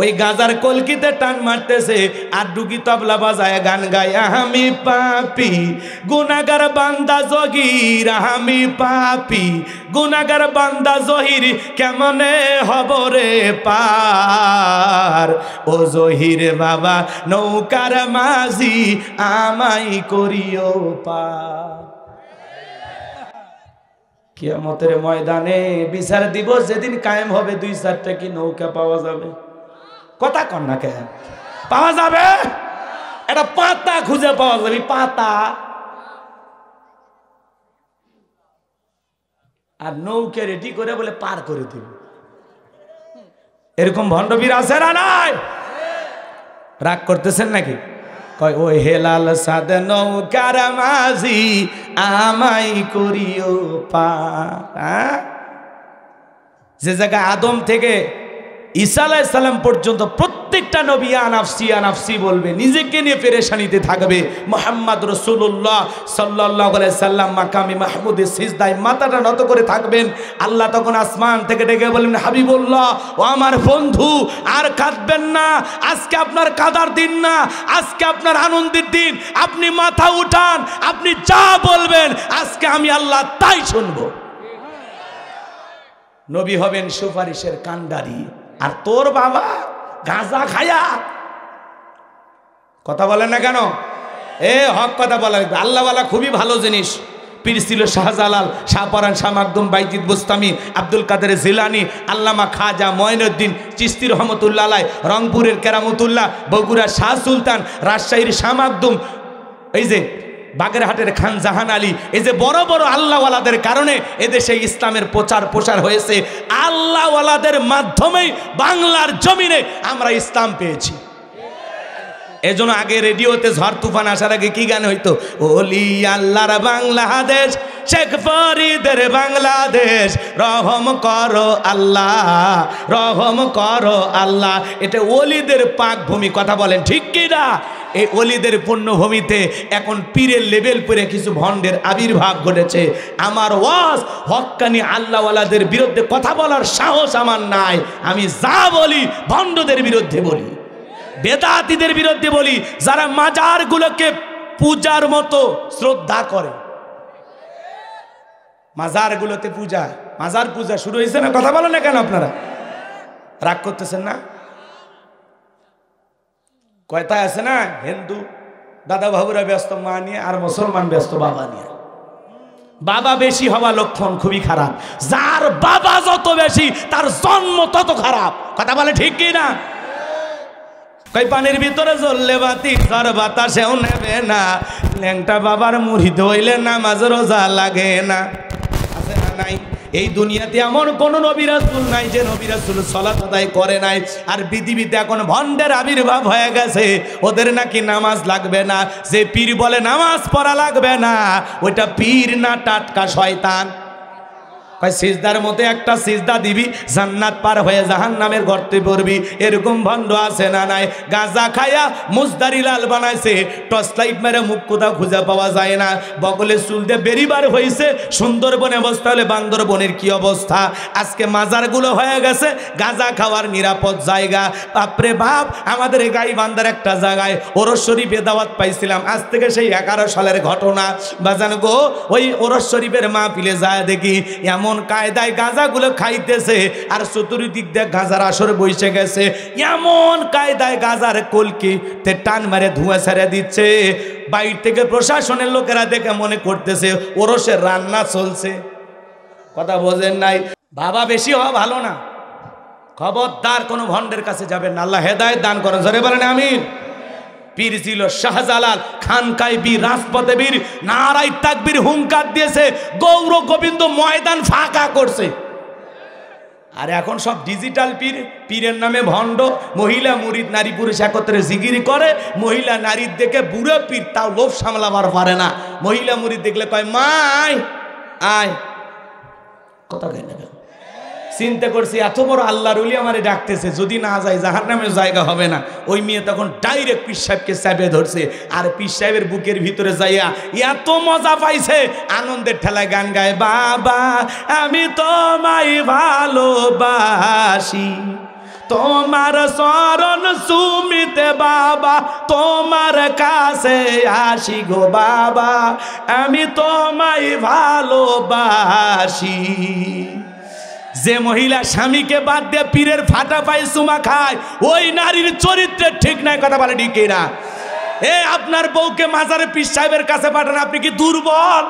ওই গাজার কলকিতে টান মারতেছে আর ডুগি তবলা বাজায় গান গায়, আমি পাপী গুনাহগার বান্দা জহির, আমি পাপী গুনাহগার বান্দা জহির, কেমনে হব রে পার। ও জহির বাবা নৌকার মাঝি, আমাই করিও পার। কিয়ামতের ময়দানে বিচার দিবস যেদিন কায়েম হবে, 2-4টা কি নৌকা পাওয়া যাবে? কথা কন না কেন? পাওয়া যাবে? একটা পাতা খুঁজে পাওয়া যাবে, পাতা। আর নৌকা রেডি করে বলে পার করে দিব। এরকম ভণ্ডবীর আছে না নাই? রাগ করতেছেন নাকি? কয় ওই হেলাল সাদ নৌকার মাঝি, আমাই করিও পার। যে জায়গায় আদম থেকে ঈসা আলাইহিস সালাম পর্যন্ত প্রত্যেকটা নবী আনাফসি আনাফসি বলবে, নিজেকে নিয়ে পেরেশানিতে থাকবে। মুহাম্মদ রাসূলুল্লাহ সাল্লাল্লাহু আলাইহি সাল্লাম মাকামে মাহমুদে সিজদায় মাথাটা নত করে থাকবেন। আল্লাহ তখন আসমান থেকে ডেকে বললেন, হাবিবুল্লাহ ও আমার বন্ধু, আর কাঁদবেন না, আজকে আপনার কাঁদার দিন না, আজকে আপনার আনন্দের দিন। আপনি মাথা উঠান, আপনি যা বলবেন আজকে আমি আল্লাহ তাই শুনবো। নবী হবেন সুপারিশের কান্ডারি, আর তোর বাবা গাঁজা খায়া। কথা বলেন না কেন? হক কথা বলা। আল্লাহ ওয়ালা খুবই ভালো জিনিস। পীর ছিল শাহজালাল, শাহপরান, শাহ মাকদুম, বাইজিদ বুস্তামি, আব্দুল কাদের জিলানী, আল্লামা খাজা মঈনুদ্দিন চিশতি রহমতুল্লাহ আলাইহ, রংপুরের কেরামতুল্লাহ, বগুড়ার শাহ সুলতান, রাজশাহীর শাহ মাকদুম, এই যে বাগেরহাটের খান জাহান আলী, এই যে বড় বড় আল্লাহওয়ালাদের কারণে এদেশে ইসলামের প্রচার প্রসার হয়েছে। আল্লাহওয়ালাদের মাধ্যমেই বাংলার জমিনে আমরা ইসলাম পেয়েছি। এজন্য আগে রেডিওতে ঝড় তুফান আসার আগে কি গান হইতো? ওলি আল্লাহর বাংলাদেশ, শেখ ফরিদের বাংলাদেশ, রহম করো আল্লাহ, রহম করো আল্লাহ। এটা ওলিদের পাক ভূমি। কথা বলেন ঠিক কি না? এই ওলিদের পুণ্যভূমিতে এখন পীরের লেভেল পরে কিছু ভণ্ডের আবির্ভাব ঘটেছে। আমার ওয়াজ হক্কানি আল্লাহওয়ালাদের বিরুদ্ধে কথা বলার সাহস আমার নাই। আমি যা বলি ভণ্ডদের বিরুদ্ধে বলি, বেদাতীদের বিরুদ্ধে বলি, যারা মাজারগুলোকে পূজার মতো শ্রদ্ধা করে। মাজারগুলোতে পূজা, মাজার পূজা শুরু হয়েছে না? কথা বলেন না কেন? আপনারা রাগ করতেছেন না? কয়টায় আছে না, হিন্দু দাদা বাবুরা ব্যস্ত মা নিয়ে, আর মুসলমান ব্যস্ত বাবা নিয়ে। বাবা বেশি হওয়া লক্ষণ খুবই খারাপ। যার বাবা যত বেশি তার জন্ম তত খারাপ। কথা বলে ঠিক কি না? কই পানির ভিতরে জ্বললে বাতি, ঝড় বাতাসেও নেবে না। ল্যাংটা বাবার মুরিদ হইলে নামাজ রোজা লাগে না। আছে না নাই? এই দুনিয়াতে এমন কোন নবী রাসূল নাই যে নবী রাসূল সালাত আদায় করে নাই। আর পৃথিবীতে এখন ভণ্ডের আবির্ভাব হয়ে গেছে, ওদের নাকি নামাজ লাগবে না। যে পীর বলে নামাজ পড়া লাগবে না, ওইটা পীর না টাটকা শয়তান। কয় সিজদার মধ্যে একটা সিজদা দিবি, জান্নাত পার হয়ে জাহান্নামের গর্তে পড়বি। এরকম ভণ্ড আছে না নাই? গাঁজা খায়া মুজদারি লাল বানাইছে, টর্চ লাইট মেরে মুখ কোথাও খুঁজে পাওয়া যায় না। বগলে চুল দিয়ে বেরিবার হয়েছে। সুন্দরবনে অবস্থা হলে বান্দরবনের কি অবস্থা? আজকে মাজারগুলো হয়ে গেছে গাঁজা খাওয়ার নিরাপদ জায়গা। বাপরে বাপ, আমাদের গাইবান্ধার একটা জায়গায় ওরস শরীফে দাওয়াত পাইছিলাম। আজ থেকে সেই 11 সালের ঘটনা। বাজান গো, ওই ওরস শরীফের মাহফিলে যায় দেখি এমন কায়দায় গাঁজাগুলো খাইতেছে, আর চতুর্দিক দিয়ে গাঁজার আসর বসে গেছে। এমন কায়দায় গাঁজার কলকিতে টান মারে ধোঁয়া ছেড়ে দিচ্ছে। বাইরে থেকে প্রশাসনের লোকেরা দেখে মনে করতেছে ওরসের রান্না চলছে। কথা বোঝেন নাই? বাবা বেশি হওয়া ভালো না। খবরদার কোনো ভণ্ডের কাছে যাবেন না। আল্লাহ হেদায়েত দান করেন। জোরে বলেন আমিন। পীর ছিল শাহজালাল, খানকায় বীর, রাজপথে বীর, নারায়ে তাকবীর হুঙ্কার দিয়েছে, গৌর গোবিন্দ ময়দান ফাঁকা করছে। আর এখন সব ডিজিটাল পীর, পীরের নামে ভণ্ড। মহিলা মুরিদ নারী পুরুষ একত্রে জিগিরি করে। মহিলা নারীর দেখে বুড়ো পীর তাও লোভ সামলাবার পারে না। মহিলা মুরিদ দেখলে কয় মা আয় আয়। কথা কয় না? চিন্তা করছি এত বড় আল্লাহর ওলি আমারে ডাকতেছে, যদি না যায় জাহান্নামের জায়গা হবে না। ওই মেয়ে তখন ডাইরেক্ট পীর সাহেবকে চাপে ধরছে, আর পীর সাহেবের বুকের ভিতরে যাইয়া এত মজা পাইছে, আনন্দের ঠেলায় গান গায়, বাবা আমি তোমায় ভালোবাসি, তোমার চরণ চুমিতে বাবা তোমার কাছে আসি গো বাবা আমি তোমায় ভালোবাসি। যে মহিলা স্বামীকে বাদ দিয়ে পীরের ফাটা পায়ে চুমা খায় ওই নারীর চরিত্রের ঠিক নাই, কথা বলে ঠিক না? আপনার বউকে মাজারে পীর সাহেবের কাছে পাঠান, আপনি কি দুর্বল?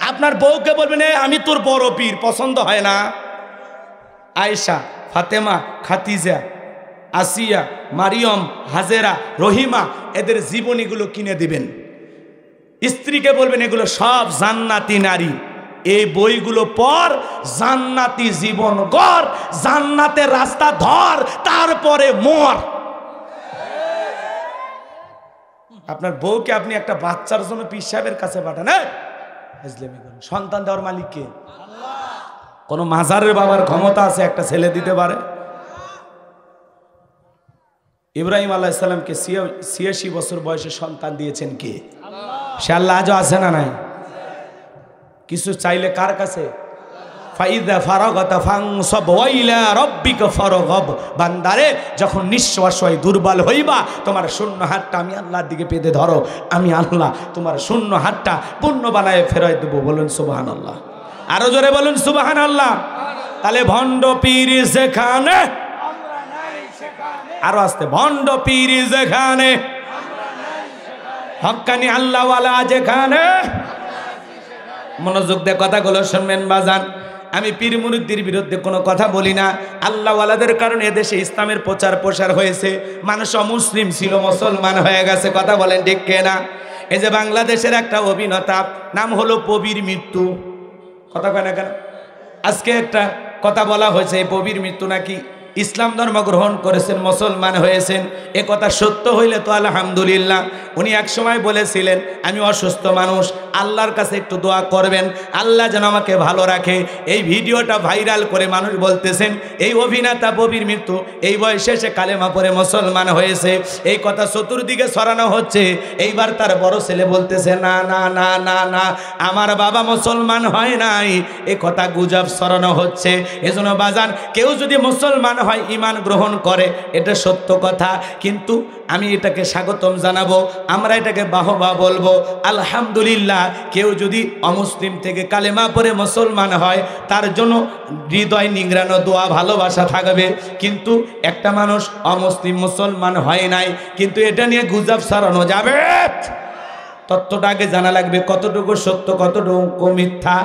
আপনার বউকে বলবেন আমি তোর বড় পীর, পছন্দ হয় না? আয়েশা, ফাতেমা, খাদিজা, আসিয়া, মারিয়ম, হাজেরা, রহিমা এদের জীবনীগুলো কিনে দিবেন। স্ত্রীকে বলবেন এগুলো সব জান্নাতি নারী, এই বইগুলো পর, জান্নাতি জীবন গড়, জান্নাতের রাস্তা ধর, তারপরে মর। আপনার বউকে আপনি একটা বাচ্চার জন্য পীর সাহেবের কাছে পাঠান, সন্তান দেওয়ার মালিক কে? কোন মাজারের বাবার ক্ষমতা আছে একটা ছেলে দিতে পারে? ইব্রাহিম আলাইহিস সালামকে ৮৬ বছর বয়সে সন্তান দিয়েছেন কে? সে আল্লাহ আজও আছে না নাই? কিছু চাইলে কার কাছে? ফাইদা ফারাগাতা ফানসাব ওয়া ইলা রাব্বিকা ফারগাব। বান্দারে যখন নিঃশ্বাস হয় দুর্বল হইবা তোমার শূন্য হাতটা আমি আল্লাহর দিকে পেতে ধরো, আমি আল্লাহ তোমার শূন্য হাতটা পূর্ণ বানায় ফেরাই দেব। বলুন সুবহানাল্লাহ, আরো জোরে বলুন সুবহানাল্লাহ। তাহলে ভণ্ড পীর যেখানে, আরো আসতে, ভণ্ড পীর যেখানে, হক্কানি আল্লাহওয়ালা যেখানে। মনোযোগ দিয়ে কথাগুলো শুনবেন বাজান। আমি পীর মুরিদদের বিরুদ্ধে কোনো কথা বলি না। আল্লাহওয়ালাদের কারণে এদেশে ইসলামের প্রচার প্রসার হয়েছে, মানুষ অমুসলিম ছিল মুসলমান হয়ে গেছে, কথা বলেন ঠিক কিনা? এই যে বাংলাদেশের একটা অভিনেতা নাম হলো প্রবীর মৃত্যু, কথা কয় না কেন? আজকে একটা কথা বলা হয়েছে এই প্রবীর মৃত্যু নাকি ইসলাম ধর্ম গ্রহণ করেছেন, মুসলমান হয়েছেন। এ কথা সত্য হইলে তো আলহামদুলিল্লাহ। উনি এক সময় বলেছিলেন আমি অসুস্থ মানুষ, আল্লাহর কাছে একটু দোয়া করবেন, আল্লাহ যেন আমাকে ভালো রাখে। এই ভিডিওটা ভাইরাল করে মানুষ বলতেছেন এই অভিনেতা প্রবীর মৃত্যু এই বয়সে সে কালেমা পড়ে মুসলমান হয়েছে। এই কথা চতুর্দিকে ছড়ানো হচ্ছে। এইবার তার বড় ছেলে বলতেছে না না না না না, আমার বাবা মুসলমান হয় নাই, এ কথা গুজব ছড়ানো হচ্ছে। এজন্য বাজান, কেউ যদি মুসলমান হয়, ঈমান গ্রহণ করে, এটা সত্য কথা, কিন্তু আমি এটাকে স্বাগতম জানাবো, আমরা এটাকে বাহবা বলবো আলহামদুলিল্লাহ। কেউ যদি অমুসলিম থেকে কালেমা পড়ে মুসলমান হয় তার জন্য হৃদয় নিংড়ানো দোয়া ভালোবাসা থাকবে। কিন্তু একটা মানুষ অমুসলিম মুসলমান হয় নাই, কিন্তু এটা নিয়ে গুজব ছড়ানো যাবে। তত্ত্বটা আগে জানা লাগবে, কতটুকু সত্য কতটুকু মিথ্যা,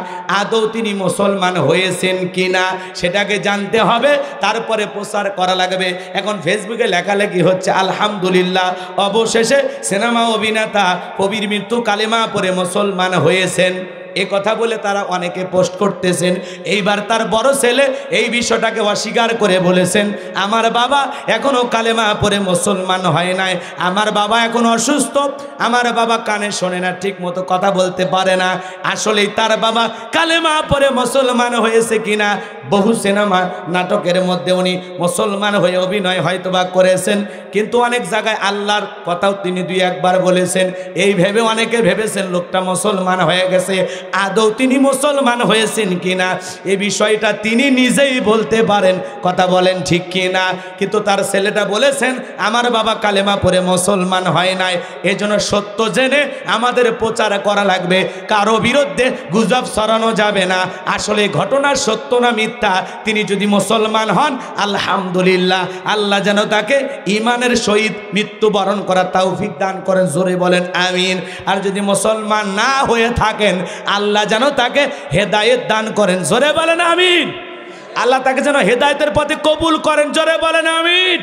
আদৌ তিনি মুসলমান হয়েছেন কিনা সেটাকে জানতে হবে, তারপরে প্রচার করা লাগবে। এখন ফেসবুকে লেখালেখি হচ্ছে আলহামদুলিল্লাহ অবশেষে সিনেমা অভিনেতা প্রবীর মৃত্যু কালেমা পড়ে মুসলমান হয়েছেন, এ কথা বলে তারা অনেকে পোস্ট করতেছেন। এইবার তার বড় ছেলে এই বিষয়টাকে অস্বীকার করে বলেছেন আমার বাবা এখনো কালেমা পড়ে মুসলমান হয় নাই, আমার বাবা এখন অসুস্থ, আমার বাবা কানে শোনে না, ঠিক মতো কথা বলতে পারে না। আসলেই তার বাবা কালেমা পড়ে মুসলমান হয়েছে কিনা, বহু সিনেমা নাটকের মধ্যে উনি মুসলমান হয়ে অভিনয় হয়তোবা করেছেন, কিন্তু অনেক জায়গায় আল্লাহর কথাও তিনি দুই একবার বলেছেন। এই ভেবে অনেকে ভেবেছেন লোকটা মুসলমান হয়ে গেছে, আদৌ তিনি মুসলমান হয়েছেন কিনা এই বিষয়টা তিনি নিজেই বলতে পারেন, কথা বলেন ঠিক কিনা? কিন্তু তার ছেলেটা বলেছেন আমার বাবা কালেমা পড়ে মুসলমান হয় নাই। এজন্য সত্য জেনে আমাদের প্রচার করা লাগবে, কারো বিরুদ্ধে গুজব ছড়ানো যাবে না। আসলে ঘটনা সত্য না মিথ্যা, তিনি যদি মুসলমান হন আলহামদুলিল্লাহ, আল্লাহ যেন তাকে ঈমানের সহিত মৃত্যুবরণ করার তৌফিক দান করেন, জোরে বলেন আমিন। আর যদি মুসলমান না হয়ে থাকেন আল্লাহ যেন তাকে হেদায়েত দান করেন, জোরে বলেন আমিন। আল্লাহ তাকে যেন হেদায়েতের পথে কবুল করেন, জোরে বলেন আমিন।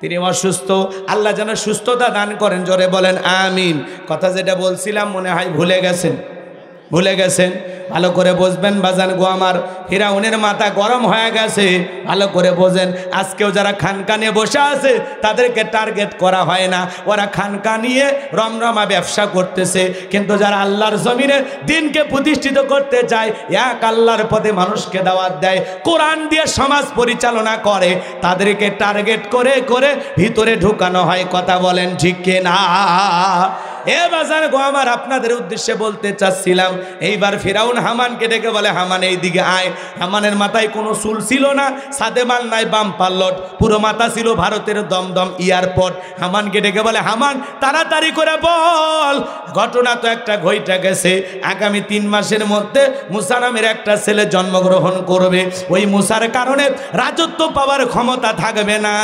তিনি অসুস্থ, আল্লাহ যেন সুস্থতা দান করেন, জোরে বলেন আমিন। কথা যেটা বলছিলাম মনে হয় ভুলে গেছেন, ভালো করে বুঝবেন বাজান গো আমার। ফিরাউনের মাথা গরম হয়ে গেছে, ভালো করে বোঝেন। আজকেও যারা খানকা নিয়ে বসে আছে তাদেরকে টার্গেট করা হয় না, ওরা খানকা নিয়ে রমরমা ব্যবসা করতেছে। কিন্তু যারা আল্লাহর জমিনে দিনকে প্রতিষ্ঠিত করতে চায়, এক আল্লাহর পথে মানুষকে দাওয়াত দেয়, কোরআন দিয়ে সমাজ পরিচালনা করে, তাদেরকে টার্গেট করে করে ভিতরে ঢুকানো হয়, কথা বলেন ঠিক কিনা? এ বাজার গো আমার, আপনাদের উদ্দেশ্যে বলতে চাচ্ছিলাম, এইবার ফিরাউন হামানকে ডেকে বলে, হামান এই দিকে আয়। হামানের মাথায় কোনো চুল ছিল না, সাদে মাল নাই, বাম পাল্লট, পুরো মাথা ছিল ভারতের দমদম এয়ারপোর্ট। হামানকে ডেকে বলে, হামান তাড়াতাড়ি করে বল, ঘটনা তো একটা ঘইটা গেছে, আগামী 3 মাসের মধ্যে মুসা নামের একটা ছেলে জন্মগ্রহণ করবে, ওই মুসার কারণে রাজত্ব পাওয়ার ক্ষমতা থাকবে না,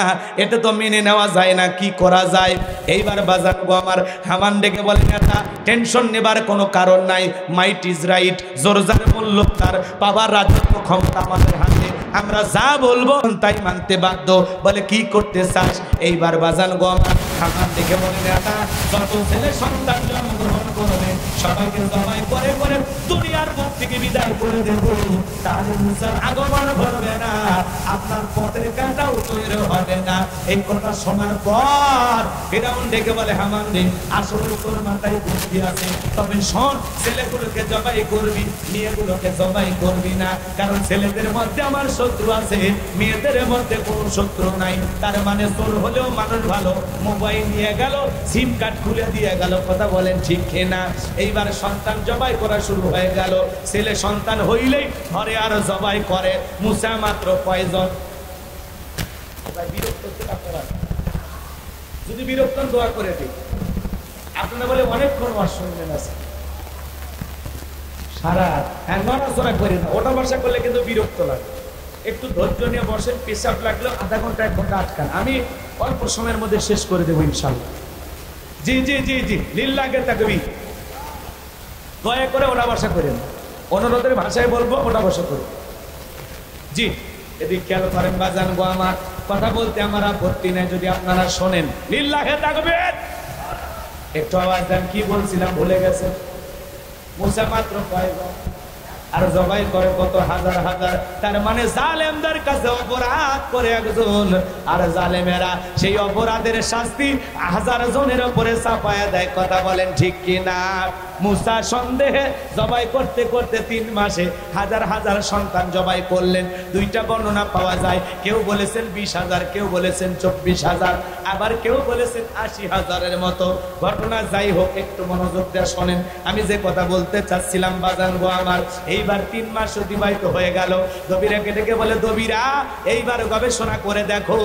এটা তো মেনে নেওয়া যায় না, কি করা যায়? এইবার বাজার গো আমার, হামান ডেকে বলে, নেতা টেনশন নেবার কোনো কারণ নাই, মাইট ইজ রাইট, জোরজার বলল তার পাওয়ার রাজত্ব ক্ষমতা আমাদের হাতে, আমরা যা বলবো তাই মানতে বাধ্য। বলে কি করতে চাস? এইবার বাজান গো আমার, হামান ডেকে বলে, নেতা যত ছেলে সন্তান জন্মগ্রহণ করবে সবাইকে জবাই করে করে দুনিয়ার মুখ থেকে বিদায় করে দেব, তাহলে মুসার আগমন ঘটবে না, আপনার পথের কাঁটাও তৈরি হবে না। এই কথা শোনার পর ফিরাউন ডেকে বলে, হামান রে, আসলে তোর মাথায় বুদ্ধি আছে, তবে শোন, ছেলেগুলোকে জবাই করবি, মেয়েগুলোকে জবাই করবি না, কারণ ছেলেদের মধ্যে আমার শত্রু আছে, মেয়েদের মধ্যে কোনো শত্রু নাই। তার মানে তোর হলেও মানুষ ভালো, মোবাইল নিয়ে গেল, সিম কার্ড খুলে দিয়ে গেল, কথা বলেন ঠিক কিনা? এইবার সন্তান জবাই করা শুরু হয়ে গেল, ছেলে সন্তান হইলেই ঘরে আর জবাই করে। মুসা মাত্র কয়জন? যদি বিরক্ত দোয়া করে দিই, আপনারা বলে অনেকক্ষণ শুনলেন আছে সারা, হ্যাঁ নড়াচড়া করি না, ওটা বসা করলে কিন্তু বিরক্ত লাগে, একটু ধৈর্য নিয়ে বসেন, পেশাব লাগলো আধা ঘন্টা 1 ঘন্টা আটকান, আমি অল্প সময়ের মধ্যে শেষ করে দেবো ইনশাল্লাহ। জি জি জি জি, লিল্লাহে তাকবীর, দয়া করে ওটা বসা করেন, অনুরোধের ভাষায় বলবো, ওটা বসা করুন। জি, এদিকে খেয়াল করেন বাজান গো আমার, কথা বলতে আমার আপত্তি নেই যদি আপনারা শোনেন। লিল্লাহে তাকবীর, একটু আওয়াজ দেন, কি বলছিলাম ভুলে গেছে। মুসা মাত্র কয়জন আর জবাই করে কত হাজার হাজার, তার মানে জালেমদের কাছে অপরাধ করে একজন, আর জালেমেরা সেই অপরাধের শাস্তি 1000 জনের উপরে চাপায়া দেয়, কথা বলেন ঠিক কিনা? মুসা সন্দেহে জবাই করতে করতে 3 মাসে হাজার হাজার সন্তান জবাই করলেন। 2টা বর্ণনা পাওয়া যায়, কেউ বলেছেন 20,000, কেউ বলেছেন 24,000, আবার কেউ বলেছেন 80,000-এর মতো ঘটনা। যাই হোক, একটু মনোযোগ দিয়ে শোনেন, আমি যে কথা বলতে চাচ্ছিলাম বাজান গো আমার, এইবার 3 মাস অতিবাহিত হয়ে গেল। দবিরাকে ডেকে বলে, দবিরা এইবার গবেষণা করে দেখো,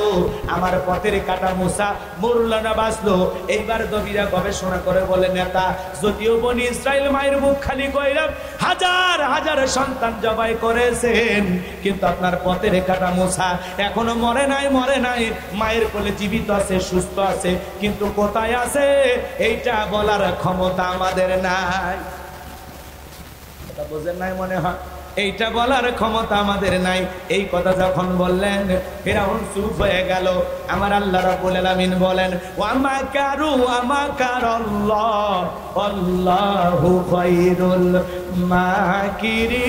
আমার পথের কাটা মুসা মরল না বাঁচলো। এইবার দবিরা গবেষণা করে বলে, নেতা যদিও বনি ইসরাইল মায়ের মুখ খালি কইরাম হাজার হাজার সন্তান জবাই করেছেন, কিন্তু আপনার পথের কাটা মুসা এখনো মরে নাই, মরে নাই, মায়ের কোলে জীবিত আছে, সুস্থ আছে, কিন্তু কোথায় আছে এইটা বলার ক্ষমতা আমাদের নাই। বোঝেন নাই মনে হয়, এইটা বলার ক্ষমতা আমাদের নাই। এই কথা যখন বললেন, ফিরাউন চুপ হয়ে গেল। আমার আল্লাহ রাব্বুল আলামিন বলেন, ওয়া মাকারু ওয়া মাকারাল্লাহ আল্লাহু খায়রুল মাকিরিন।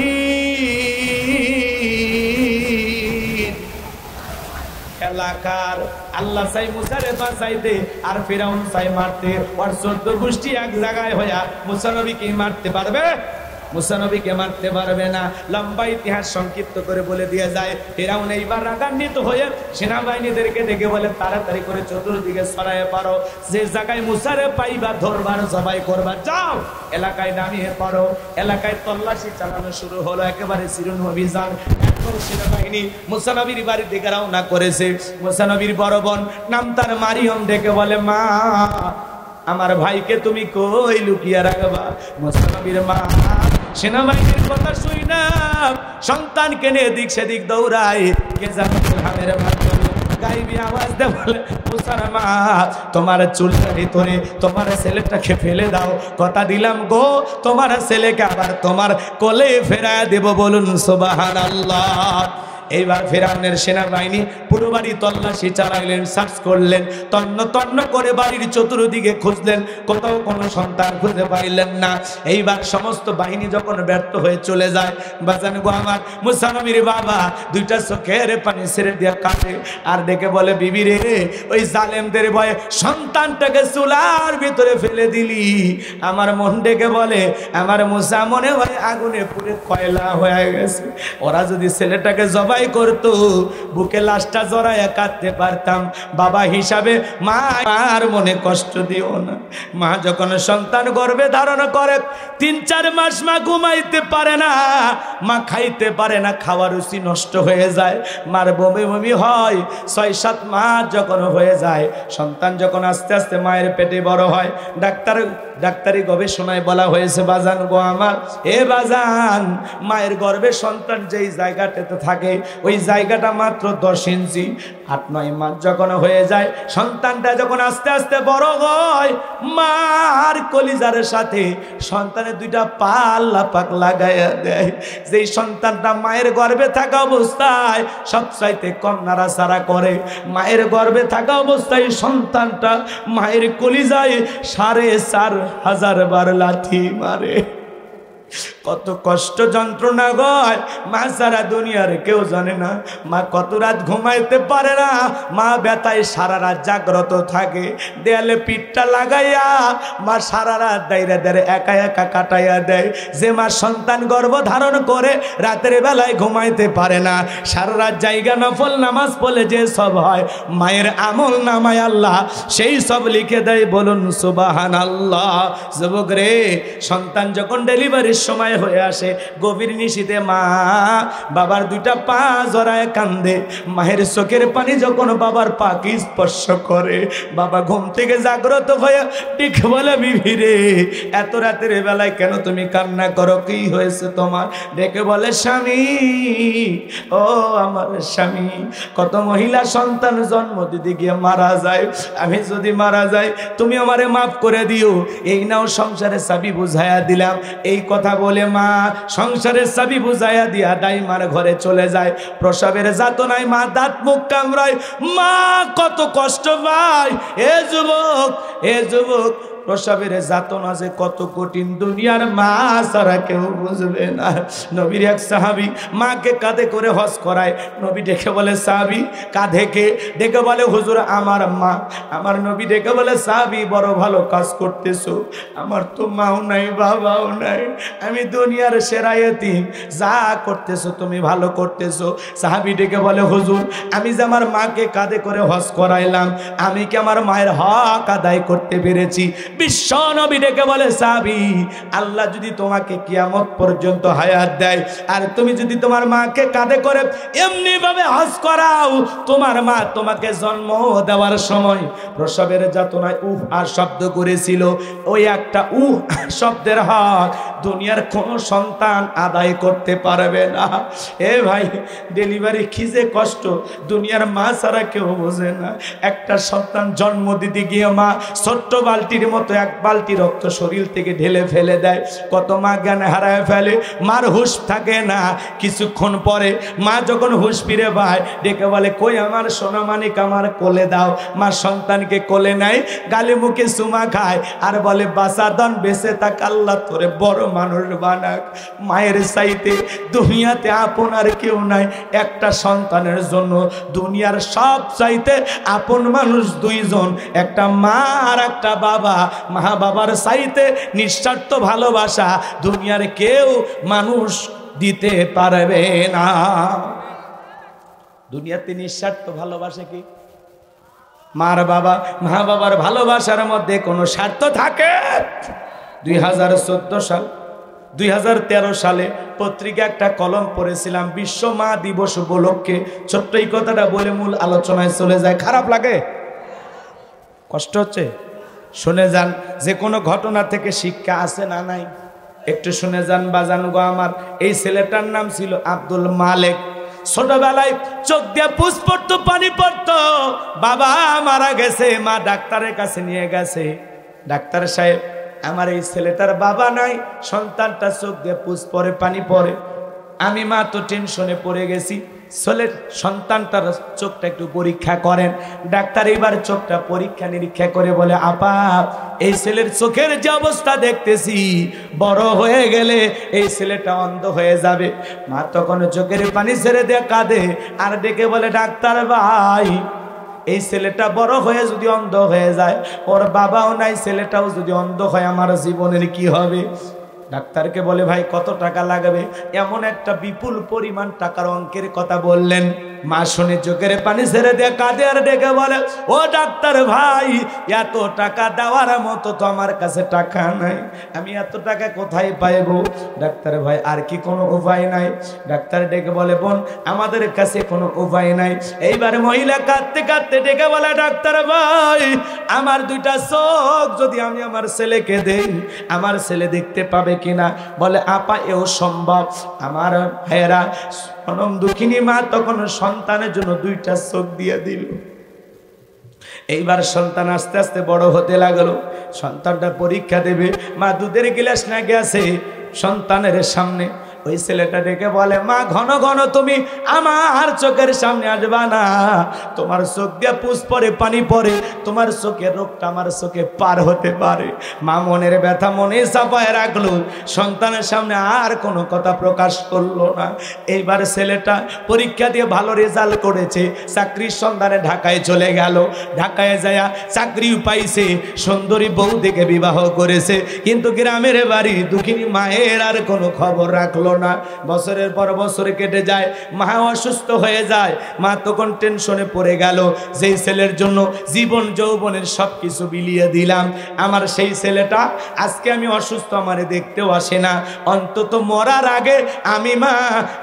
এলাকার আল্লাহ চাই মুসারে বাঁচাইতে, আর ফিরাউন চাই মারতে। আর 14 গোষ্ঠী এক জায়গায় হইয়া মুসা নবীকে মারতে পারবে? মুসা নবীকে মারতে পারবে না। লম্বা ইতিহাস সংক্ষিপ্ত করে বলে দিয়ে যায়, ফিরাউন এইবার রাগান্বিত হয়ে সেনাবাহিনীদেরকে ডেকে বলে, তাড়াতাড়ি করে চতুর্দিকে ছড়ায় পারো, যে জায়গায় মুসারে পাইবা ধরবার জবাই করবা, যাও এলাকায় নামিয়ে পারো। এলাকায় তল্লাশি চালানো শুরু হলো, একেবারে চিরুন অভিযান। এখন সেনাবাহিনী মুসা নবীর বাড়ির দিকে রওনা করেছে। মুসা নবীর বড় বোন নাম তার মারিয়ম ডেকে বলে, মা আমার ভাইকে তুমি কই লুকিয়ে রাখবা? মুসা নবীর মা সেনাবাহিনীর কথা শুই না সন্তানকে নিয়ে দিক সেদিক দৌড়ায়, কে জানের মাধ্যমে গাইবি আওয়াজ দে বলে, মুসার মা তোমার চুলের ভিতরে তোমার ছেলেটাকে ফেলে দাও, কথা দিলাম গো তোমার ছেলেকে আবার তোমার কোলে ফেরায় দেব, বলুন সুবহানাল্লাহ। এইবার ফিরাউনের সেনাবাহিনী পুরো বাড়ি তল্লাশি চালাইলেন, সার্চ করলেন, তন্ন তন্ন করে বাড়ির চতুর্দিকে খুঁজলেন, কোথাও কোনো সন্তান খুঁজে পাইলেন না। এইবার সমস্ত বাহিনী যখন ব্যর্থ হয়ে চলে যায়, বাজান গো আমার, মুসা নবীর বাবা 2টা চোখের পানি ছেড়ে দিয়ে কাঁদে আর ডেকে বলে, বিবি রে, ওই জালেমদের ভয়ে সন্তানটাকে চুলার ভিতরে ফেলে দিলি। আমার মন ডেকে বলে, আমার মুসা মনে হয় আগুনে পুড়ে কয়লা হয়ে গেছে, ওরা যদি ছেলেটাকে জবাই ভয় করত, বুকে লাশটা জড়ায় কাঁদতে পারতাম। বাবা হিসাবে মা আর মনে কষ্ট দিও না। মা যখন সন্তান গর্ভে ধারণ করে 3-4 মাস মা ঘুমাইতে পারে না, মা খাইতে পারে না, খাওয়ার রুচি নষ্ট হয়ে যায়, মার বমি বমি হয়। 6-7 মাস যখন হয়ে যায়, সন্তান যখন আস্তে আস্তে মায়ের পেটে বড় হয়, ডাক্তারি গবেষণায় বলা হয়েছে বাজান গো আমার, এ বাজান, মায়ের গর্ভে সন্তান যেই জায়গাটাতে থাকে ওই জায়গাটা মাত্র 10 ইঞ্চি। 8-9 মাস যখন হয়ে যায়, সন্তানটা যখন আস্তে আস্তে বড় হয়, মার কলিজার সাথে সন্তানের 2টা পা আল্লাহ পাক লাগাইয়া দেয়। যেই সন্তানটা মায়ের গর্ভে থাকা অবস্থায় সবচাইতে কম নাড়াচাড়া করে, মায়ের গর্ভে থাকা অবস্থায় সন্তানটা মায়ের কলিজায় 4,500 বার লাথি মারে। কত কষ্ট যন্ত্রণা গয়, মা সারা দুনিয়ার কেউ জানে না। মা কত রাত ঘুমাইতে পারে না, মা ব্যথায় সারা রাত জাগ্রত থাকে, দেয়ালে পিঠটা লাগাইয়া মা সারা রাত দাইরে দাইরে একা একা কাটাইয়া দেয়। যে মা সন্তান গর্ভ ধারণ করে রাতের বেলায় ঘুমাইতে পারে না, সারা রাত জায়গা নফল নামাজ পড়লে যে সব হয়, মায়ের আমল নামায় আল্লাহ সেই সব লিখে দেয়। বলুন সুবহানাল্লাহ। যুবক রে, সন্তান যখন ডেলিভারির সময় হয়ে আসে, গভীর নিশীথে মা বাবার 2টা পা জড়ায় কান্দে। মায়ের চোখের পানি যখন বাবার পাকে স্পর্শ করে, বাবা ঘুম থেকে জাগ্রত হয়ে ঠিক বলে, বিবি রে, এত রাতের বেলায় কেন তুমি কান্না করো, কি হয়েছে তোমার? ডেকে বলে, স্বামী, ও আমার স্বামী, কত মহিলা সন্তান জন্ম দিতে গিয়ে মারা যায়, আমি যদি মারা যাই তুমি আমারে মাফ করে দিও, এই নাও সংসারের চাবি বুঝাইয়া দিলাম। এই কথা বলে মা সংসারের চাবি বুঝাইয়া দিয়া দাইমার ঘরে চলে যায়। প্রসবের যাতনায় মা দাঁত মুখ কামড়ায়, মা কত কষ্ট পায়। এ যুবক, প্রসবের যাতনা যে কত কঠিন, দুনিয়ার মা ছাড়া কেউ বুঝবে না। নবীর এক সাহাবী মাকে কাঁধে করে হজ করায়। নবী ডেকে বলে, সাহাবী কাঁধে কে? ডেকে বলে, হুজুর আমার মা। আমার নবী ডেকে বলে, সাহাবী বড় ভালো কাজ করতেছো, আমার তো মাও নাই বাবাও নাই, আমি দুনিয়ার সেরা এতিম, যা করতেছো তুমি ভালো করতেছো। সাহাবী ডেকে বলে, হুজুর আমি যে আমার মাকে কাঁধে করে হজ করাইলাম, আমি কি আমার মায়ের হক আদায় করতে পেরেছি? বিশ্ব নবী ডেকে বলে, সাহাবী, আল্লাহ যদি তোমাকে কিয়ামত পর্যন্ত হায়াত দেয় আর তুমি যদি তোমার মাকে কাঁধে করে এমনি ভাবে হজ করাও, তোমার মা তোমাকে জন্ম দেওয়ার সময় প্রসবের যাতনায় উহ আর শব্দ করেছিল, ওই একটা উহ শব্দের হক দুনিয়ার কোনো সন্তান আদায় করতে পারবে না। এ ভাই, ডেলিভারি কি যে কষ্ট, দুনিয়ার মা ছাড়া কেউ বোঝে না। একটা সন্তান জন্ম দিতে গিয়ে মা ছোট্ট বালতির মতো 1 বালতি রক্ত শরীর থেকে ঢেলে ফেলে দেয়। কত মা জ্ঞান হারায় ফেলে, মার হুঁশ থাকে না। কিছুক্ষণ পরে মা যখন হুঁশ ফিরে পায়, ডেকে বলে, কই আমার সোনা মানিক, আমার কোলে দাও। মা সন্তানকে কোলে নেয়, গালে মুখে চুমা খায় আর বলে, বাঁচাদন বেঁচে থাক, আল্লাহ তোরে বড় মানুষ বানাক। মায়ের চাইতে দুনিয়াতে আপন আর কেউ নাই। একটা সন্তানের জন্য দুনিয়ার সব চাইতে আপন মানুষ 2 জন, একটা মা আর একটা বাবা। মা বাবার চাইতে নিঃস্বার্থ ভালোবাসা দুনিয়ার কেউ মানুষ দিতে পারবে না। দুনিয়াতে নিঃস্বার্থ ভালোবাসা কি? মার বাবা, মা বাবার ভালোবাসার মধ্যে কোনো স্বার্থ থাকে? 2013 সালে পত্রিকা একটা কলম পড়েছিলাম বিশ্ব মা দিবস উপলক্ষে। ছোট্ট এই কথাটা বলে মূল আলোচনায় চলে যায়। খারাপ লাগে? কষ্ট হচ্ছে? শুনে যান, যে কোনো ঘটনা থেকে শিক্ষা আছে না নাই? একটু শুনে যান বাজান গো আমার। এই ছেলেটার নাম ছিল আব্দুল মালেক। ছোটবেলায় চোখ দিয়ে পুষ পড়তো, পানি পড়তো। বাবা মারা গেছে, মা ডাক্তারের কাছে নিয়ে গেছে। ডাক্তার সাহেব, আমার এই ছেলেটার বাবা নাই, সন্তানটা চোখ দিয়ে পুষ পড়ে, পানি পড়ে। আমি মা তো টেনশনে পড়ে গেছি। ছেলের সন্তানটার চোখটা একটু পরীক্ষা করেন। ডাক্তার এবার চোখটা পরীক্ষা নিরীক্ষা করে বলে, আপা এই ছেলের চোখের যে অবস্থা দেখতেছি, বড় হয়ে গেলে এই ছেলেটা অন্ধ হয়ে যাবে। মা তখন চোখের পানি ছেড়ে দিয়ে কাঁদে আর ডেকে বলে, ডাক্তার ভাই এই ছেলেটা বড় হয়ে যদি অন্ধ হয়ে যায়, ওর বাবাও নাই, ছেলেটাও যদি অন্ধ হয়, আমার জীবনের কি হবে? ডাক্তারকে বলে ভাই কত টাকা লাগবে, এমন একটা বিপুল পরিমাণ টাকার অঙ্কের কথা বললেন। মা শুনে চোখের পানি ছেড়ে দিয়ে কাঁদে আর ডেকে বলে, ও ডাক্তার ভাই, এত টাকা দেওয়ার মতো তো আমার কাছে টাকা নাই, আমি এত টাকা কোথায় পাইব? ডাক্তার ভাই আর কি কোনো উপায় নাই? ডাক্তার ডেকে বলে, বোন আমাদের কাছে কোনো উপায় নাই। এইবার মহিলা কাঁদতে কাঁদতে ডেকে বলে, ডাক্তার ভাই আমার দুইটা চোখ যদি আমি আমার ছেলেকে দেই, আমার ছেলে দেখতে পাবে কিনা? বলে, আপা এও সম্ভব। আমার ভাইয়েরা, অনম দুঃখিনী মা তখন সন্তানের জন্য দুইটা চোখ দিয়ে দিল। এইবার সন্তান আস্তে আস্তে বড় হতে লাগলো। সন্তানটা পরীক্ষা দেবে, মা দুধের গিলাস না গেছে সন্তানের সামনে। ওই ছেলেটা ডেকে বলে, মা ঘন ঘন তুমি আমার চোখের সামনে আসবা না, তোমার চোখ দিয়ে পুষ পরে পানি পড়ে, তোমার চোখের রোগটা আমার চোখে পার হতে পারে। মা মনের ব্যথা মনে চাপায় রাখলো, সন্তানের সামনে আর কোনো কথা প্রকাশ করলো না। এইবার ছেলেটা পরীক্ষা দিয়ে ভালো রেজাল্ট করেছে, চাকরির সন্ধানে ঢাকায় চলে গেল। ঢাকায় যায় চাকরি পাইছে, সুন্দরী বউ দেখে বিবাহ করেছে, কিন্তু গ্রামের বাড়ি দুঃখিনী মায়ের আর কোনো খবর রাখলো না। বছরের পর বছর কেটে যায়, মা অসুস্থ হয়ে যায়। মা তখন টেনশনে পড়ে গেল, যেই ছেলের জন্য জীবন যৌবনের সবকিছু বিলিয়ে দিলাম, আমার সেই ছেলেটা আজকে আমি অসুস্থ, আমারে দেখতেও আসে না। অন্তত মরার আগে আমি মা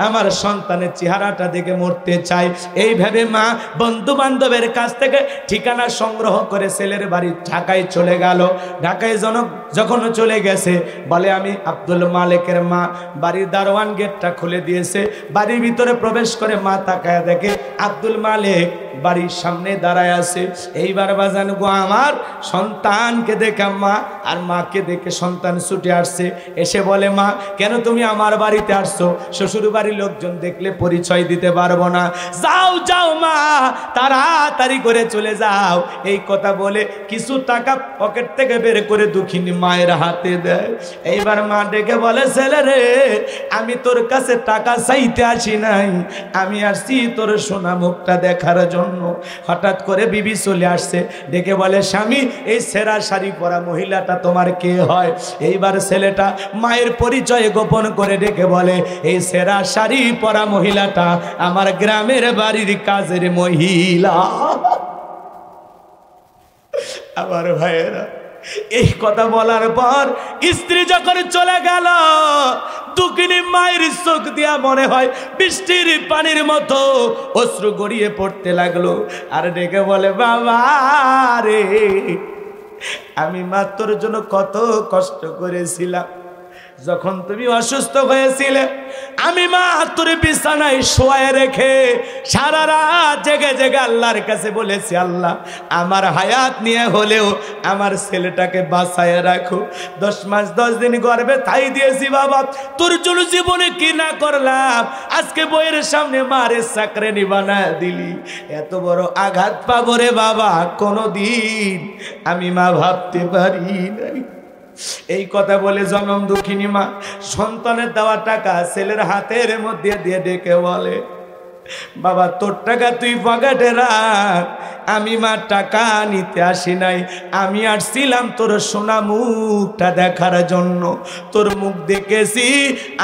আমার সন্তানের চেহারাটা দেখে মরতে চাই। এইভাবে মা বন্ধু বান্ধবের কাছ থেকে ঠিকানা সংগ্রহ করে ছেলের বাড়ি ঢাকায় চলে গেল। ঢাকায় যখন চলে গেছে, বলে আমি আব্দুল মালিকের মা। বাড়ির দারোয়ান গেটটা খুলে দিয়েছে, বাড়ির ভিতরে প্রবেশ করে মা তাকায় দেখে আব্দুল মালিক বাড়ির সামনে দাঁড়ায় আছে। এইবার বাজান গো, আমার সন্তানকে দেখে মা আর মাকে দেখে সন্তান ছুটে আসছে, এসে বলে, মা কেন তুমি আমার বাড়িতে আসছো? শ্বশুর বাড়ির লোকজন দেখলে পরিচয় দিতে পারবো না, যাও যাও মা তাড়াতাড়ি করে চলে যাও। এই কথা বলে কিছু টাকা পকেট থেকে বের করে দুঃখিনী মায়ের হাতে দেয়। এইবার মা ডেকে বলে, ছেলে রে, আমি তোর কাছে টাকা চাইতে আসি নাই, আমি আসছি তোর সোনা মুখটা দেখার জন্য। হঠাৎ করে বিবি চলে আসছে, ডেকে বলে, স্বামী এই সেরা শাড়ি পরা মহিলাটা তোমার কে হয়? এইবার ছেলেটা মায়ের পরিচয় গোপন করে ডেকে বলে, এই সেরা শাড়ি পরা মহিলাটা আমার গ্রামের বাড়ির কাজের মহিলা। আমার ভাইয়েরা, এই কথা বলার পর স্ত্রী যখন চলে গেল, দুঃখিনী মায়ের চোখ দিয়া মনে হয় বৃষ্টির পানির মতো অশ্রু গড়িয়ে পড়তে লাগলো। আর ডেকে বলে, বাবা রে, আমি মা তোর জন্য কত কষ্ট করেছিলাম। যখন তুমি অসুস্থ হয়েছিলে, আমি মা তোর বিছানায় শোয়ায় রেখে সারা রাত জেগে জেগে আল্লাহর কাছে বলেছি, আল্লাহ আমার হায়াত নিয়ে হলেও আমার ছেলেটাকে বাঁচায় রাখো। 10 মাস 10 দিন গর্ভে থাই দিয়েছি বাবা, তোর জন্য জীবনে কি না করলাম, আজকে বইয়ের সামনে মারে চাকরানি বানায় দিলি। এত বড় আঘাত পাবো রে বাবা, কোনোদিন আমি মা ভাবতে পারি নাই। এই কথা বলে জনম দুঃখিনী মা সন্তানের দেওয়া টাকা ছেলের হাতের মধ্যে দিয়ে ডেকে বলে, বাবা তোর টাকা তুই পকেটে রাখ, আমি মা টাকা নিতে আসি নাই, আমি আসছিলাম তোর সোনা মুখটা দেখার জন্য। তোর মুখ দেখেছি,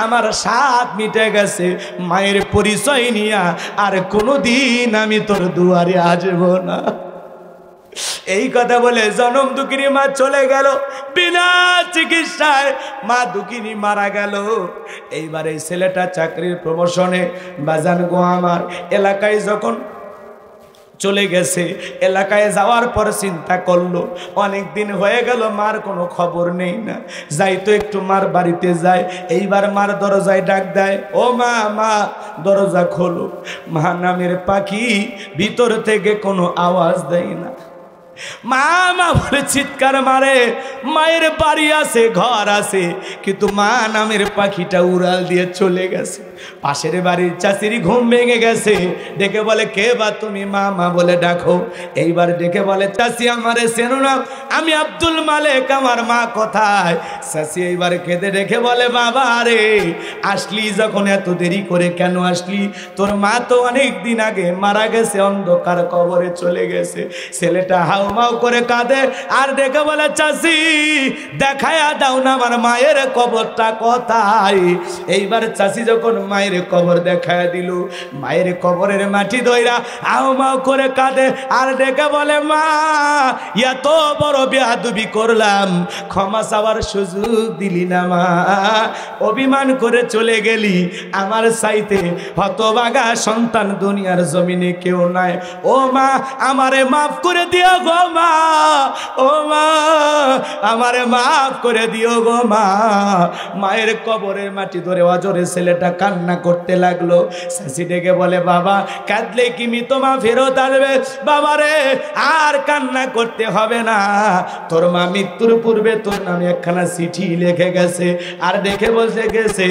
আমার স্বাদ মিটে গেছে, মায়ের পরিচয় নিয়া আর কোনোদিন আমি তোর দুয়ারে আসবো না। এই কথা বলে জনম দুঃখিনী মা চলে গেল, বিনা চিকিৎসায় মা দুঃখিনী মারা গেল। এইবার এই ছেলেটা চাকরির প্রমোশনে বাজান গো আমার এলাকায় যখন চলে গেছে, এলাকায় যাওয়ার পর চিন্তা করলো, অনেক দিন হয়ে গেল মার কোনো খবর নেই না, যাই তো একটু মার বাড়িতে যায়। এইবার মার দরজায় ডাক দেয়, ও মা, মা দরজা খোলো। মা নামের পাখি ভিতর থেকে কোনো আওয়াজ দেয় না। মা মা বলে চিৎকার মারে, মায়ের বাড়ি আছে, ঘর আছে, কিন্তু মা নামের পাখিটা উড়াল দিয়ে চলে গেছে। পাশের বাড়ির চাচির ঘুম ভেঙে গেছে, ডেকে বলে, কে বা তুমি? মা মা বলে ডাকো। এইবার ডেকে বলে, চাচি আমারে চেনো না, আমি আব্দুল মালিক, আমার মা কোথায়? চাচি এইবার কেঁদে ডেকে বলে, বাবা রে, আসলি যখন এত দেরি করে কেন আসলি? তোর মা তো অনেক দিন আগে মারা গেছে, অন্ধকার কবরে চলে গেছে। ছেলেটা হাউ হাউমাউ করে কাঁদে আর ডেকে বলে চাচি দেখায়া দাও না আমার মায়ের কবরটা কোথায়। এইবার চাচি যখন মায়ের কবর দেখায়া দিল, মায়ের কবরের মাটি ধইরা হাউমাউ করে কাঁদে আর ডেকে বলে মা এত বড় বেয়াদবি করলাম, ক্ষমা চাওয়ার সুযোগ দিলি না মা, অভিমান করে চলে গেলি, আমার চাইতে হতভাগা সন্তান দুনিয়ার জমিনে কেউ নাই। ও মা আমারে মাফ করে দিও গো মা, ও মা আমারে মাফ করে দিও গো মা। মায়ের কবরের মাটি ধরে অজরে ছেলেটা কান্না করতে লাগলো। চাচি ডেকে বলে বাবা কাঁদলে কি মৃত মা ফেরত আসবে? বাবারে আর কান্না করতে হবে না, তোর মা মৃত্যুর পূর্বে তোর নামে একখানা চিঠি লিখে গেছে আর দেখে বসে গেছে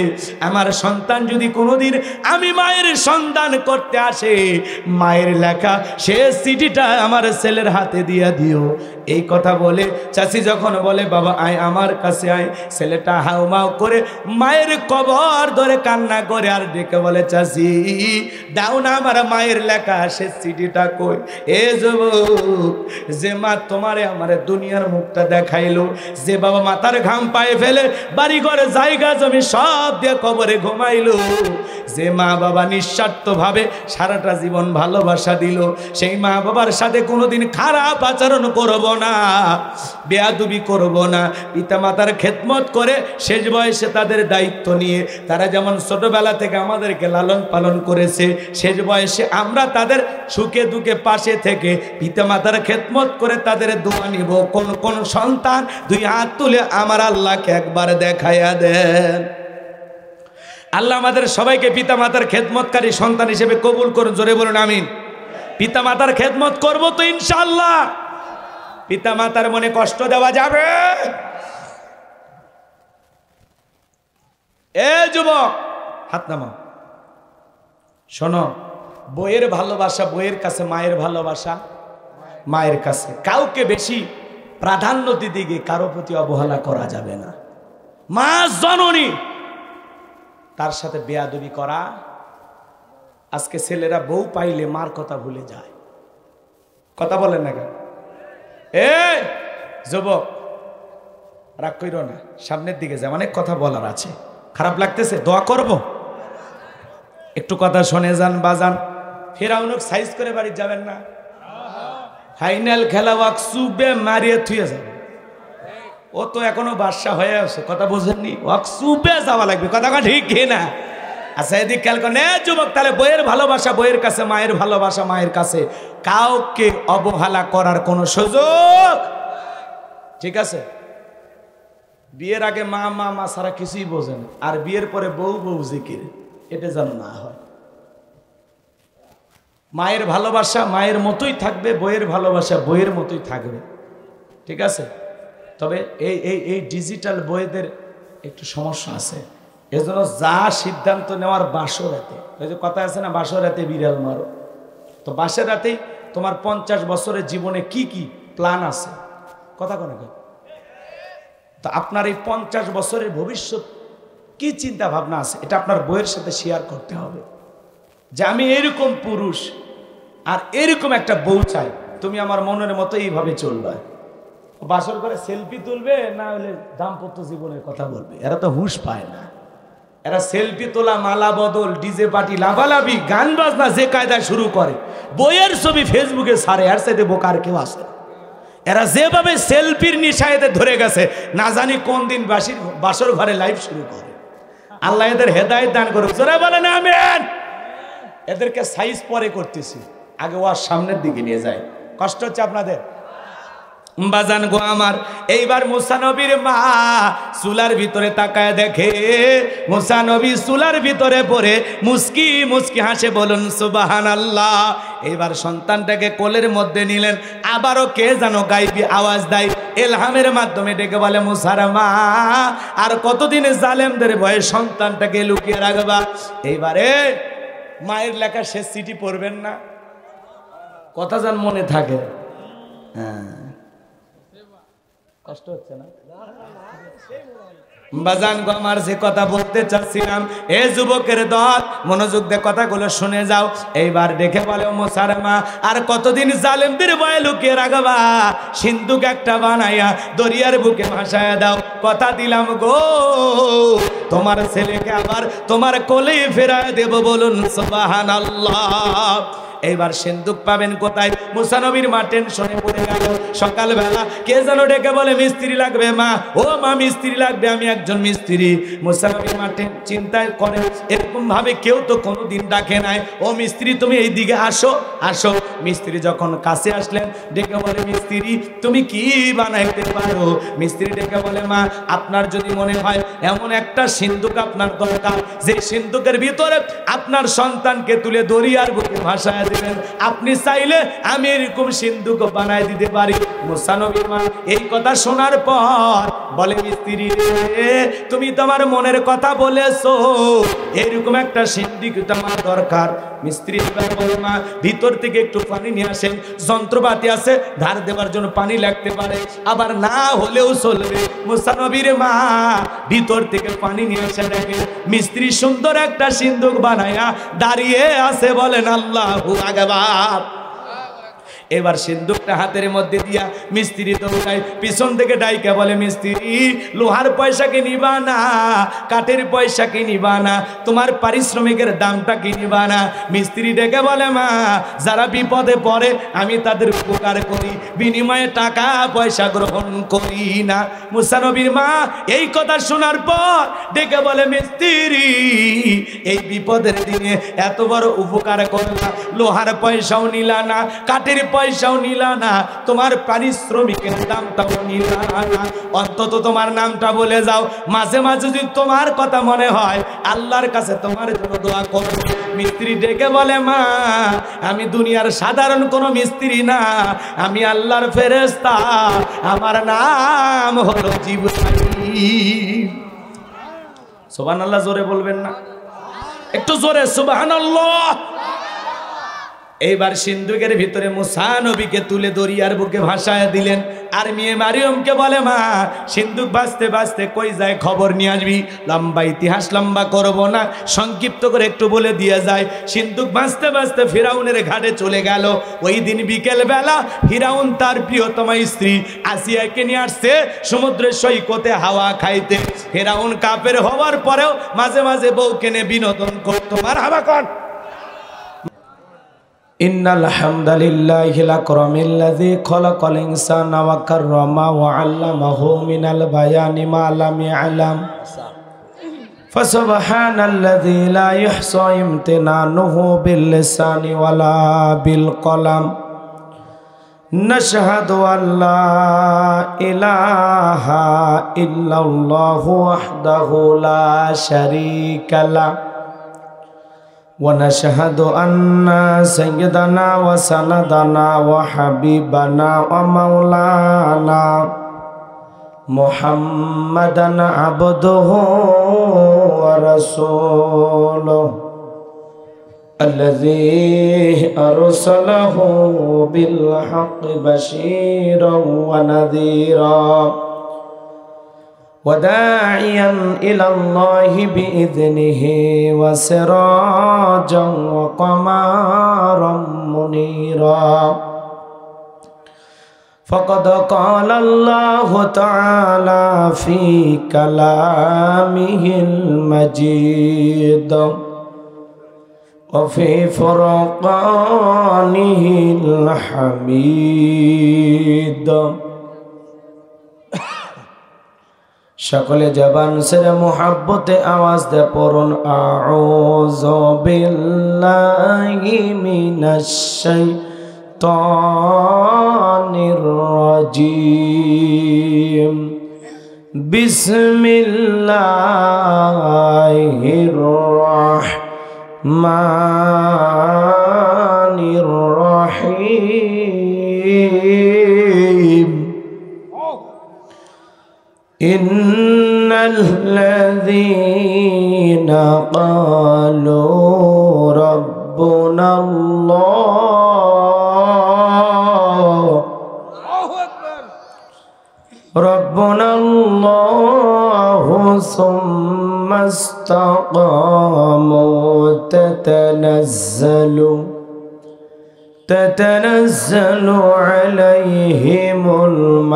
আমার সন্তান যদি কোনোদিন আমি মায়ের সন্ধান করতে আসে, মায়ের লেখা সে চিঠিটা আমার ছেলের হাতে দিয়ে দিও। এই কথা বলে চাচি যখন বলে বাবা আয় আমার কাছে আয়, ছেলেটা হাউমাউ করে মায়ের কবর ধরে কান্না করে আর ডেকে বলে চাচি দাও না আমার মায়ের লেখা সে চিঠিটা কই। এ যুবক, যে মা তোমারে আমারে দুনিয়ার মুখটা দেখাইলো, যে বাবা মাথার ঘাম পায়ে ফেলে বাড়ি ঘরে জায়গা জমি সব দিয়ে কবরে ঘুমাইলো, যে মা বাবা নিঃস্বার্থভাবে সারাটা জীবন ভালোবাসা দিল, সেই মা বাবার সাথে কোনোদিন খারাপ আচরণ করব না, বেয়াদবি করব না, পিতা মাতার খেদমত করে শেষ বয়সে তাদের দায়িত্ব নিয়ে তারা যেমন ছোটবেলা থেকে আমাদেরকে লালন পালন করেছে, শেষ বয়সে আমরা তাদের সুখে দুঃখে পাশে থেকে পিতা মাতার খেদমত করে তাদের দোয়া নিব। কোন কোন সন্তান দুই হাত তুলে আমার আল্লাহকে একবার দেখাইয়া দেন। আল্লাহ আমাদের সবাইকে পিতা মাতার খেদমতকারী সন্তান হিসেবে কবুল করুন, জোরে বলুন আমিন। পিতা মাতার খেদমত করব তো ইনশাআল্লাহ। পিতা মাতার মনে কষ্ট দেওয়া যাবে? এ যুবক হাত নামাও, শোনো, বইয়ের ভালোবাসা বইয়ের কাছে, মায়ের ভালোবাসা মায়ের কাছে। কাউকে বেশি প্রাধান্য দিতে গিয়ে কারো প্রতি অবহেলা করা যাবে না। মা জননী, তার সাথে বেয়াদবি করা। আজকে ছেলেরা বউ পাইলে মার কথা ভুলে যায়, কথা বলেন না কেন? এ যুবক রাগ কইরো না, সামনের দিকে যায়, অনেক কথা বলার আছে। খারাপ লাগতেছে, দোয়া করব, একটু কথা শুনে যান বাজান। ফেরাউনক সাইজ করে বাড়ি যাবেন না, ফাইনাল খেলা ওয়াক সুবে মারিয়ে থুয়ে যাবে। ও তো এখনো বাদশা হয়ে আছে, কথা বোঝেননি? ওয়াক সুবে যাওয়া লাগবে, কথা ঠিক না? আচ্ছা এদিক খেয়াল করেন। যুবক, তাহলে বইয়ের ভালোবাসা বইয়ের কাছে, মায়ের ভালোবাসা মায়ের কাছে, কাউকে অবহেলা করার কোনো সুযোগ, ঠিক আছে? বিয়ের আগে মা মা মা ছাড়া কিছুই বোঝেন, আর বিয়ের পরে বউ বউ জিকির, এটা যেন না হয়। মায়ের ভালোবাসা মায়ের মতোই থাকবে, বইয়ের ভালোবাসা বইয়ের মতোই থাকবে, ঠিক আছে? তবে এই এই এই ডিজিটাল বইদের একটু সমস্যা আছে, এজন্য যা সিদ্ধান্ত নেওয়ার বাসর রাতে, ওই যে কথা আছে না বাসর রাতে বিড়াল মারো, তো বাসের রাতেই তোমার 50 বছরের জীবনে কি কি প্ল্যান আছে, কথা কোনো, তো আপনার এই 50 বছরের ভবিষ্যৎ কি চিন্তা ভাবনা আছে, এটা আপনার বইয়ের সাথে শেয়ার করতে হবে। যে আমি এরকম পুরুষ আর এরকম একটা বউ চাই, তুমি আমার মনের মতো এইভাবে চলবে। বাসর করে সেলফি তুলবে না হলে দাম্পত্য জীবনের কথা বলবে, এরা তো হুঁশ পায় না। এরা সেলফি তোলা, মালা বদল, ডিজে পার্টি, লাভালাভি, গান বাজনা যে কায়দায় শুরু করে, বইয়ের ছবি ফেসবুকে ছাড়ে, আর সাথে বোকার কেউ আছে? এরা যেভাবে সেলফির নিশায়তে ধরে গেছে, না জানি কোন দিন বাসর ঘরে লাইভ শুরু করে। আল্লাহ এদের হেদায়েত দান করুক, জোরে বলেন আমিন। এদেরকে সাইজ পরে করতেছি, আগে ওয়ার সামনের দিকে নিয়ে যায়। কষ্ট হচ্ছে আপনাদের? বাজান গো আমার, এইবার মুসা নবীর মা চুলার ভিতরে তাকায় দেখে মুসা নবী চুলার ভিতরে পড়ে মুস্কি মুস্কি হাসে, বলুন সুবহানাল্লাহ। এইবার সন্তানটাকে কোলের মধ্যে নিলেন, আবারও কে যেন গাইবি আওয়াজ দেয়, এলহামের মাধ্যমে ডেকে বলে মুসার মা, আর কতদিন জালেমদের ভয়ে সন্তানটাকে লুকিয়ে রাখবা? এইবারে মায়ের লেখা শেষ চিঠি পড়বেন না, কথা যেন মনে থাকে। হ্যাঁ, কষ্ট হচ্ছে না বাজান গো আমার যে কথা বলতে চাচ্ছিলাম এ যুবকের দল মনোযোগ দিয়ে কথাগুলো শুনে যাও এইবার দেখে বলে মোসার মা আর কতদিন জালেমদের ভয়ে লুকিয়ে রাখবা সিন্ধুক একটা বানাইয়া দরিয়ার বুকে ভাসায়া দাও কথা দিলাম গো তোমার ছেলেকে আবার তোমার কোলে ফেরায় দেব বলুন সুবহানাল্লাহ এইবার সিন্ধুক পাবেন কোথায় মুসা নবীর মা টেনশনে পড়ে গেল সকালবেলা কে যেন ডেকে বলে মিস্ত্রি লাগবে মা ও মা মিস্ত্রি লাগবে আমি একজন মিস্ত্রি মুসা নবীর মা চিন্তায় করে এরকম ভাবে কেউ তো কোনোদিন ডাকে নাই ও মিস্ত্রি তুমি এই দিকে আসো আসো মিস্ত্রি যখন কাছে আসলেন ডেকে বলে মিস্ত্রি তুমি কি বানাইতে পারো মিস্ত্রি ডেকে বলে মা আপনার যদি মনে হয় এমন একটা সিন্ধুক আপনার দরকার যে সিন্ধুকের ভিতরে আপনার সন্তানকে তুলে দরিয়ার বুকে ভাসায় দিবেন আপনি চাইলে আমি এরকম সিন্ধুক বানায় দিতে পারি মুসা নবীর মা এই কথা শোনার পর বলে মিস্ত্রি রে তুমি তোমার মনের কথা বলেছো এরকম একটা সিন্ধুক তোমার দরকার মিস্ত্রি বলে মা ভিতর থেকে একটু পানি নিয়ে আসেন যন্ত্রপাতি আছে ধার দেওয়ার জন্য পানি লাগতে পারে আবার না হলেও চলবে মুসা নবীর মা ভিতর থেকে পানি নিয়ে এসে দেখেন মিস্ত্রি সুন্দর একটা সিন্ধুক বানায়া দাঁড়িয়ে আছে বলেন আল্লাহু আকবার এবার সিন্ধুকটা হাতের মধ্যে দিয়া মিস্ত্রি দৌড়ায় পিছন থেকে ডাইকা বলে মিস্ত্রি লোহার পয়সা কি নিবা না কাঠের পয়সা কি নিবা না তোমার পারিশ্রমিকের দামটা কি নিবা না মিস্ত্রি ডেকে বলে মা যারা বিপদে পড়ে আমি তাদের উপকার করি বিনিময়ে টাকা পয়সা গ্রহণ করি না মুসা নবীর মা এই কথা শোনার পর ডেকে বলে মিস্ত্রি এই বিপদের দিনে এত বড় উপকার করলা লোহার পয়সাও নিলা না কাঠের পয়সাও নিলা না তোমার পারিশ্রমিকের দামটাও নিলা না অন্তত তোমার নামটা বলে যাও মাঝে মাঝে যদি তোমার কথা মনে হয় আল্লাহর কাছে তোমার জন্য দোয়া করব মিস্ত্রি ডেকে বলে মা আমি দুনিয়ার সাধারণ কোনো মিস্ত্রি না আমি আল্লাহর ফেরেশতা আমার নাম হলো জিবরাইল সুবহানাল্লাহ জোরে বলবেন না একটু জোরে সুবহানাল্লাহ এইবার সিন্ধুকের ভিতরে মুসা নবীকে তুলে দরিয়ার বুকে ভাসায় দিলেন আর মেয়ে মারিয়মকে বলে মা সিন্ধুক ভাসতে ভাসতে কই যায় খবর নিয়ে আসবি লম্বা ইতিহাস লম্বা করব না সংক্ষিপ্ত করে একটু বলে দিয়ে যায় সিন্ধুক ভাসতে ভাসতে ফিরাউনের ঘাটে চলে গেল ওই দিন বিকেল বেলা ফিরাউন তার প্রিয়তমা স্ত্রী আসিয়াকে নিয়ে আসছে সমুদ্রের সৈকতে হাওয়া খাইতে ফিরাউন কাফের হওয়ার পরেও মাঝে মাঝে বউকে নিয়ে বিনোদন করতো মারহাবা কর ইন্নাল হামদালিল্লাহিল আকরামিল্লাযী খালাকাল ইনসানা ওয়া কাররামা ওয়া আল্লামাহু মিনাল বায়ানি মা লাম ইয়ালাম ফাসুবহানাল্লাযী লা ইহসা ইমতিনানুহু বিল লিসানি ওয়ালা বিল কলাম নাশহাদু আল্লা ইলাহা ইল্লাল্লাহু ওয়াহদাহু লা শারীকা লাহু ونشهد أن سيدنا وسندنا وحبيبنا ومولانا محمدا عبده ورسوله الذي أرسله بالحق بشيرا ونذيرا وداعيا إلى الله بإذنه وسراجا وقمرا منيرا فقد قال الله تعالى في كلامه المجيد وفي فرقانه الحميد সকলে জবান সেরে মোহাব্বতে আওয়াজ দে পড়ুন আউযু বিল্লাহি মিনাশ শাইতানির রাজিম বিসমিল্লাহির রাহমানির রহিম إن الذين قالوا ربنا الله ربنا الله ثم استقاموا تتنزل عليهم الملائكة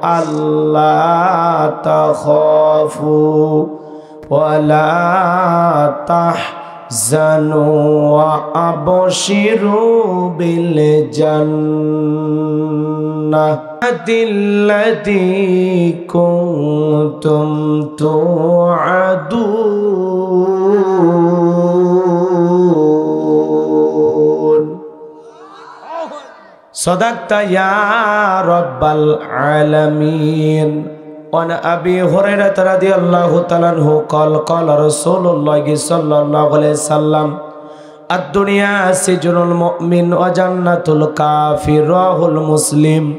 ألا تخافوا ولا تحزنوا وأبشروا بالجنة التي كنتم توعدون صدقت يا رب العالمين. وعن أبي هريرة رضي الله تعالى عنه قال قال رسول الله صلى الله عليه وسلم الدنيا سجن المؤمن وجنة الكافر رواه المسلم.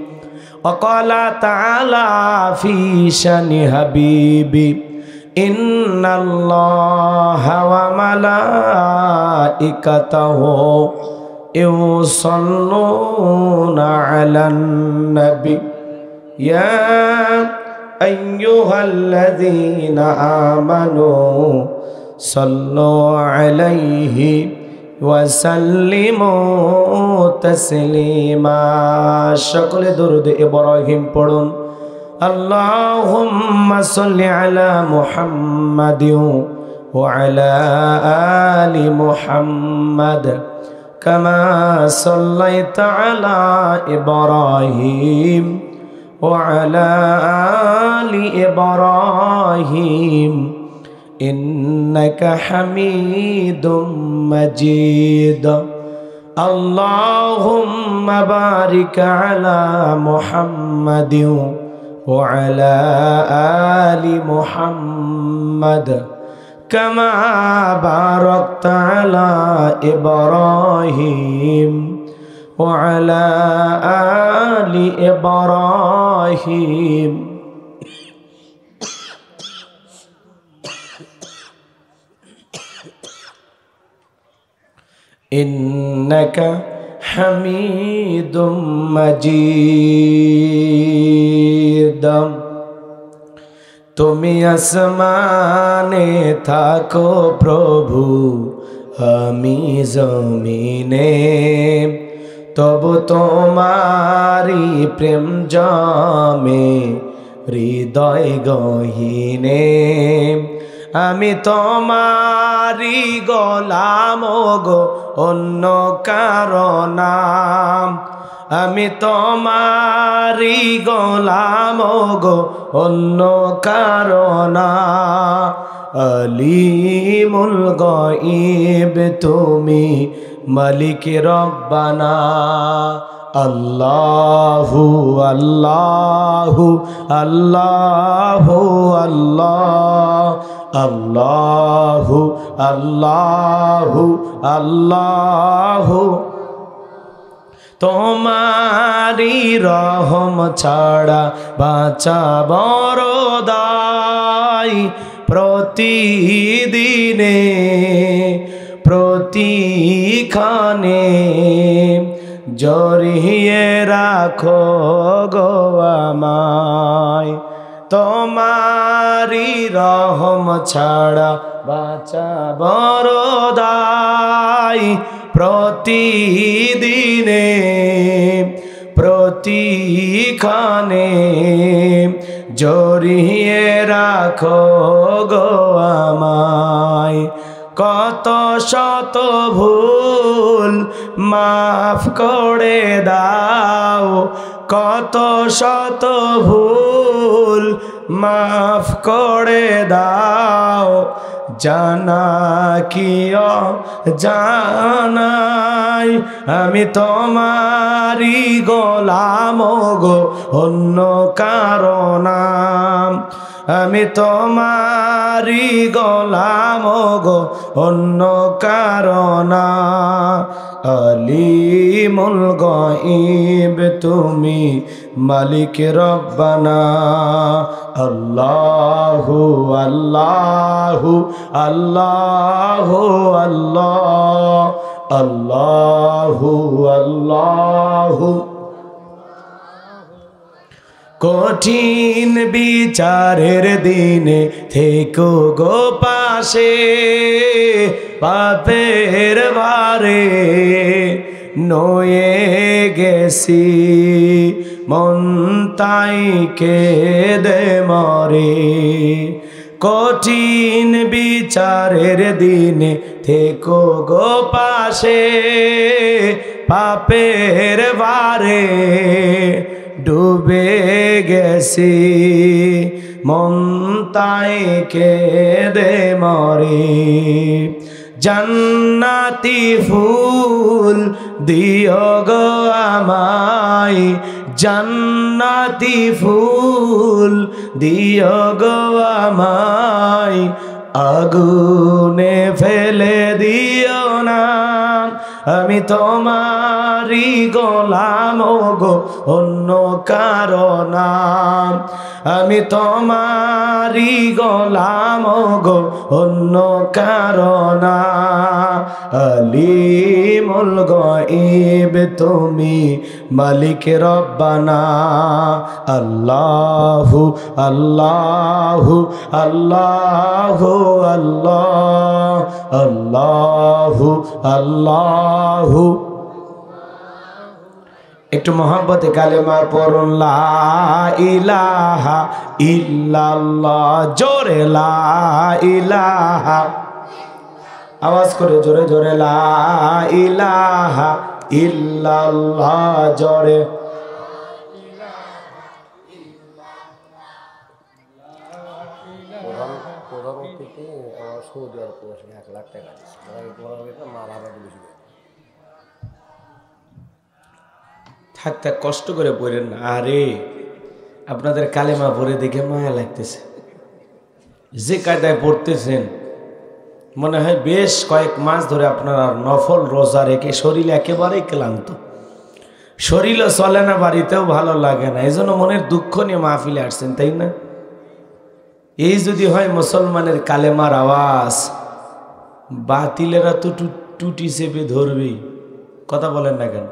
وقال تعالى في شأن حبيبي إن الله وملائكته يصلون على النبي يا أيها الذين آمنوا صلوا عليه وسلموا تسليما. সকলে দরুদ ইব্রাহিম পড়ুন। اللهم صل على محمد وعلى آل محمد كما صليت على إبراهيم وعلى آل إبراهيم إنك حميد مجيد. اللهم بارك على محمد وعلى آل محمد كما باركت على إبراهيم وعلى آل إبراهيم إنك حميد مجيد. তুমি আসমানে থাকো প্রভু আমি জমিনে তবু তোমারি প্রেম জমে হৃদয় গহীনে। আমি তোমারি গোলাম গো অন্য কারো নাম আমি তোমারি গোলাম গো অন্য কারো না। আলিমুল গায়ব তুমি মালিক রব্বানা। আল্লাহু আল্লাহু আল্লাহু আল্লাহ আল্লাহু আল্লাহু আল্লাহু। তোমারি রহম ছাড়া বাঁচা বড় দায় প্রতিদিনে প্রতিখানে জড়িয়ে রাখো গো আমায়। তোমারি রহম ছাড়া বাঁচা বড় দায় প্রতিদিনে প্রতিখানে জড়িয়ে রাখো গো আমায়। কত শত ভুল মাফ করে দাও কত শত ভুল মাফ করে দাও জানা কি জানাই আমি তোমারি গোলাম গো অন্য কারো নাম আমি তোমারি গোলাম গো অন্য কারো না। আলিমুল গায়ব তুমি মালিক রব্বানা। আল্লাহু আল্লাহু আল্লাহু আল্লাহ আল্লাহু আল্লাহু কঠিন বিচারের দিনে থেকো গো পাশে, পাপের ভারে নয়ে গেছি মন তাই কেঁদে মরে। কঠিন বিচারের দিনে থেকো গো পাশে, পাপের ভারে ডুবে গেছি মন তাই কেঁদে মরে। জান্নাতি ফুল দিও গো আমায়, জান্নাতি ফুল দিও গো আমায়, আগুনে ফেলে দিও না। আমি তোমারই গোলাম গো অন্য কারো না, আমি তোমারই গোলাম গো অন্য কারো না। আলিমুল গায়ব তুমি মালিক রব্বানা। আল্লাহু আল্লাহু আল্লাহু আল্লাহ, আল্লাহু আল্লাহু। একটু মোহাব্বতে কালেমা পড়ুন, লা ইলাহা ইল্লাল্লাহ, জোরে লা ইলাহা, আওয়াজ করে জোরে জোরে লা ইলাহা ইল্লাল্লাহ, জোরে। প্রধানমন্ত্রীকে আমার সৌদি আরব প্রবাসী 1 লাখ টাকা দিচ্ছে, মাল আবার বেশি। থাক থাক, কষ্ট করে পড়েন না। আরে আপনাদের কালেমা পড়ে দেখে মায়া লাগতেছে। যে কায়দায় পড়তেছেন মনে হয় বেশ কয়েক মাস ধরে আপনারা নফল রোজা রেখে শরীর একেবারেই ক্লান্ত, শরীরও চলে না, বাড়িতেও ভালো লাগে না, এই জন্য মনের দুঃখ নিয়ে মাহফিলে আসছেন, তাই না? এই যদি হয় মুসলমানের কালেমার আওয়াজ, বাতিলেরা তো টুটি চেপে ধরবেই। কথা বলেন না কেন?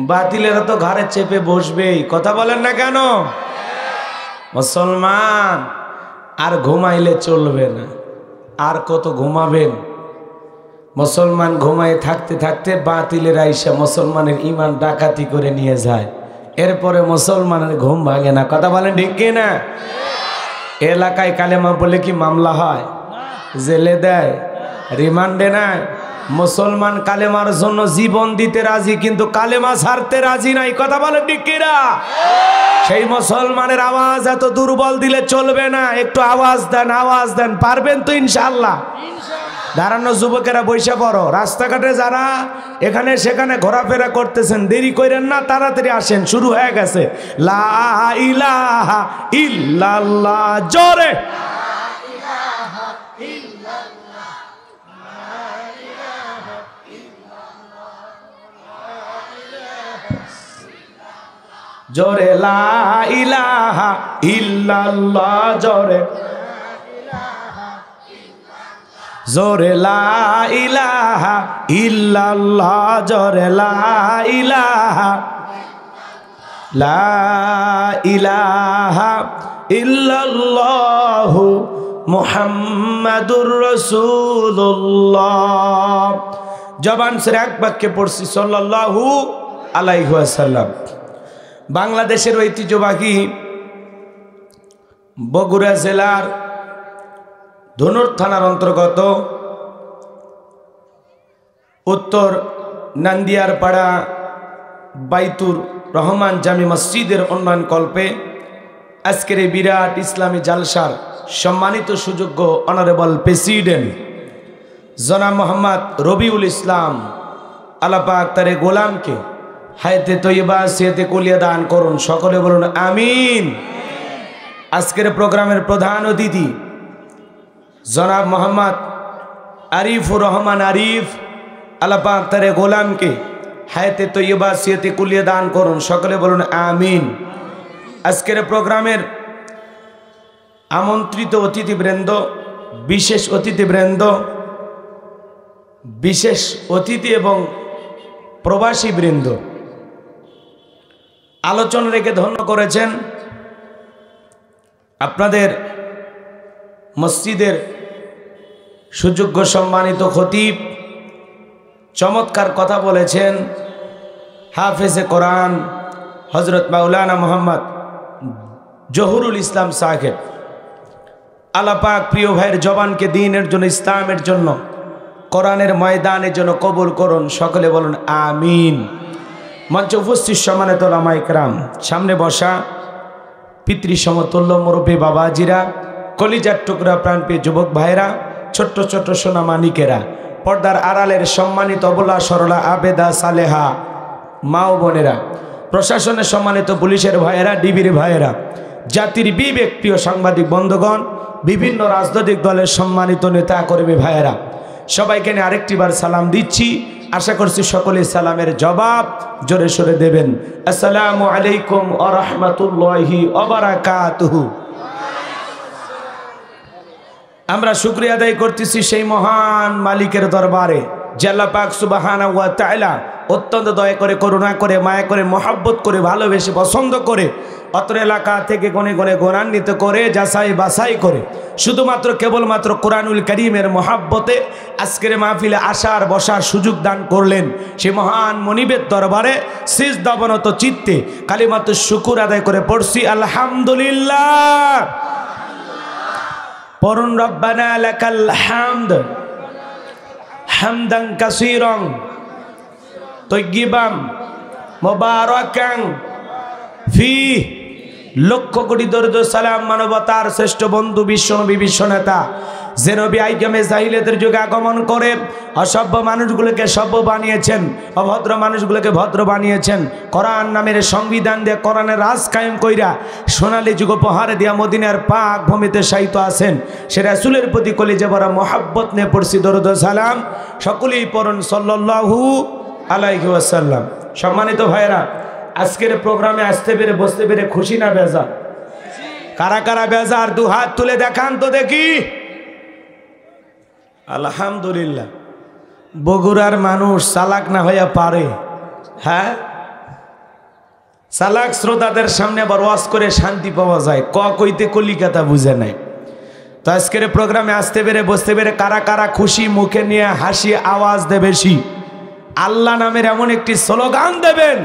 বাতিলেরা তো ঘাড়ে চেপে বসবেই। কথা বলেন না কেন? মুসলমান আর ঘুমাইলে চলবে না। আর কত ঘুমাবেন? মুসলমান ঘুমায় থাকতে থাকতে বাতিলেরা এসে মুসলমানের ইমান ডাকাতি করে নিয়ে যায়, এরপরে মুসলমানের ঘুম ভাঙে না। কথা বলেন ঠিক কি না? এলাকায় কালেমা বলে কি মামলা হয়? জেলে দেয়, রিমান্ডে নেয়। মুসলমান কালেমার জন্য জীবন দিতে রাজি, কিন্তু কালেমা ছাড়তে রাজি নাই। কথা বলেন ঠিক কিনা? সেই মুসলমানের আওয়াজ এত দুর্বল দিলে চলবে না। একটু আওয়াজ দেন, আওয়াজ দেন। পারবেন তো ইনশাআল্লাহ? দাঁড়ানো যুবকেরা বৈশা পড়ো। রাস্তাঘাটে যারা এখানে সেখানে ঘোরাফেরা করতেছেন, দেরি করেন না, তাড়াতাড়ি আসেন, শুরু হয়ে গেছে। লা ইলাহা ইল্লাল্লাহ, জোরে। জোরে লা ইলাহা ইল্লাল্লাহ, জোরে জোরে লা ইলাহা ইল্লাল্লাহ, জোরে লা ইলাহা, লা ইলাহা ইল্লাল্লাহু মুহাম্মাদুর রাসূলুল্লাহ। জবান ছেড়ে এক বাক্যে পড়ছি সাল্লাল্লাহু আলাইহি ওয়াসাল্লাম। বাংলাদেশের ঐতিহ্যবাহী বগুড়া জেলার ধনুর থানার অন্তর্গত উত্তর নান্দিয়ার পাড়া বাইতুর রহমান জামি মসজিদের উন্নয়ন কল্পে আজকের এই বিরাট ইসলামী জালসার সম্মানিত সুযোগ্য অনারেবল প্রেসিডেন্ট জনাব মোহাম্মদ রবিউল ইসলাম আল্লাহ পাক তার গোলামকে হায়াতে তৈয়বা সিয়াতে কুলিয়া দান করুন। সকলে বলুন আমিন। আজকের প্রোগ্রামের প্রধান অতিথি জনাব মোহাম্মদ আরিফুর রহমান আরিফ, আল্লাহ পাক তার গোলামকে হায়াতে তৈয়বা সিয়াতে কুলিয়া দান করুন। সকলে বলুন আমিন। আজকের প্রোগ্রামের আমন্ত্রিত অতিথিবৃন্দ, বিশেষ অতিথিবৃন্দ, বিশেষ অতিথি এবং প্রবাসী বৃন্দ, আলোচনা রেখে ধন্য করেছেন আপনাদের মসজিদের সুযোগ্য সম্মানিত খতিব চমৎকার কথা বলেছেন। হাফেজে কোরআন হজরত মাওলানা মোহাম্মদ জহুরুল ইসলাম সাহেব। আল্লাহ পাক প্রিয় ভাইয়ের জবানকে দ্বীনের জন্য, ইসলামের জন্য, কোরআনের ময়দানের জন্য কবুল করুন। সকলে বলুন আমিন। মঞ্চে উপস্থিত সম্মানিত ওলামা ইকরাম, সামনে বসা পিতৃ সমতুল্য মুরব্বী বাবাজিরা, কলিজার টুকরা প্রাণপ্রিয় যুবক ভাইরা, ছোট্ট ছোট্ট সোনা মানিকেরা, পর্দার আড়ালের সম্মানিত অবলা সরলা আবেদা সালেহা মা ও বোনেরা, প্রশাসনের সম্মানিত পুলিশের ভাইয়েরা, ডিবির ভাইয়েরা, জাতির বিবেক প্রিয় সাংবাদিক বন্ধুগণ, বিভিন্ন রাজনৈতিক দলের সম্মানিত নেতা কর্মী ভাইয়েরা, সবাইকে নিয়ে আরেকটিবার সালাম দিচ্ছি। আশা করছি সকলে সালামের জবাব জোরে সোরে দেবেন। আসসালামু আলাইকুম ওয়া রাহমাতুল্লাহি ওয়া বারাকাতুহু। আমরা শুকরিয়া আদায় করতেছি সেই মহান মালিকের দরবারে যে আল্লাহ পাক সুবহানাহু ওয়া তাআলা অত্যন্ত দয়া করে, করুণা করে, মায়া করে, মহব্বত করে, ভালোবেসে, পছন্দ করে অত্র এলাকা থেকে গনে গনে গুণান্বিত করে, যাচাই বাছাই করে শুধুমাত্র কেবলমাত্র কোরআনুল কারীমের মহব্বতে আজকের মাহফিলে আসার বসার সুযোগ দান করলেন। সে মহান মনিবের দরবারে সিজদাবনত চিত্তে কালিমাতুশ শুকুর আদায় করে পড়ছি আলহামদুলিল্লাহ। পড়ুন রব্বানা লাকাল হামদ হামদান কাসীরান তয়্যিবান মুবারাকান ফি। লক্ষ কোটি দরুদ সালাম মানবতার শ্রেষ্ঠ বন্ধু বিশ্বনবী, বিশ্বনেতা যে নবী আইয়ামে জাহিলিয়াতের যুগে আগমন করে অসভ্য মানুষগুলোকে সভ্য বানিয়েছেন, অভদ্র মানুষগুলোকে ভদ্র বানিয়েছেন, কোরআন নামের সংবিধান দিয়ে কোরআনের রাজ কায়েম কইরা সোনালী যুগ উপহার দিয়া মদিনার পাক ভূমিতে শায়িত আছেন। সে রাসূলের প্রতি কলিজা ভরা মহব্বত নিয়ে পড়ছি দরুদ সালাম। সকলেই পড়ুন সাল্লাল্লাহু আলাইহি ওয়াসাল্লাম। সম্মানিত ভাইরা, আজকের প্রোগ্রামে আসতে পেরে বসতে পেরে খুশি না বেজার? কারা কারা বেজার দু হাত তুলে দেখান তো দেখি। আলহামদুলিল্লাহ। বগুড়ার মানুষ চালাক না হইয়া পারে? হ্যাঁ, চালাক শ্রোতাদের সামনে আবার ওয়াজ করে শান্তি পাওয়া যায়, কইতে কলিকাতা বুঝে নাই। তো আজকের প্রোগ্রামে আসতে পেরে বসতে পেরে কারা কারা খুশি, মুখে নিয়ে হাসি আওয়াজ দেবে বেশি? আল্লাহ নামের এমন একটি স্লোগান দেবেন,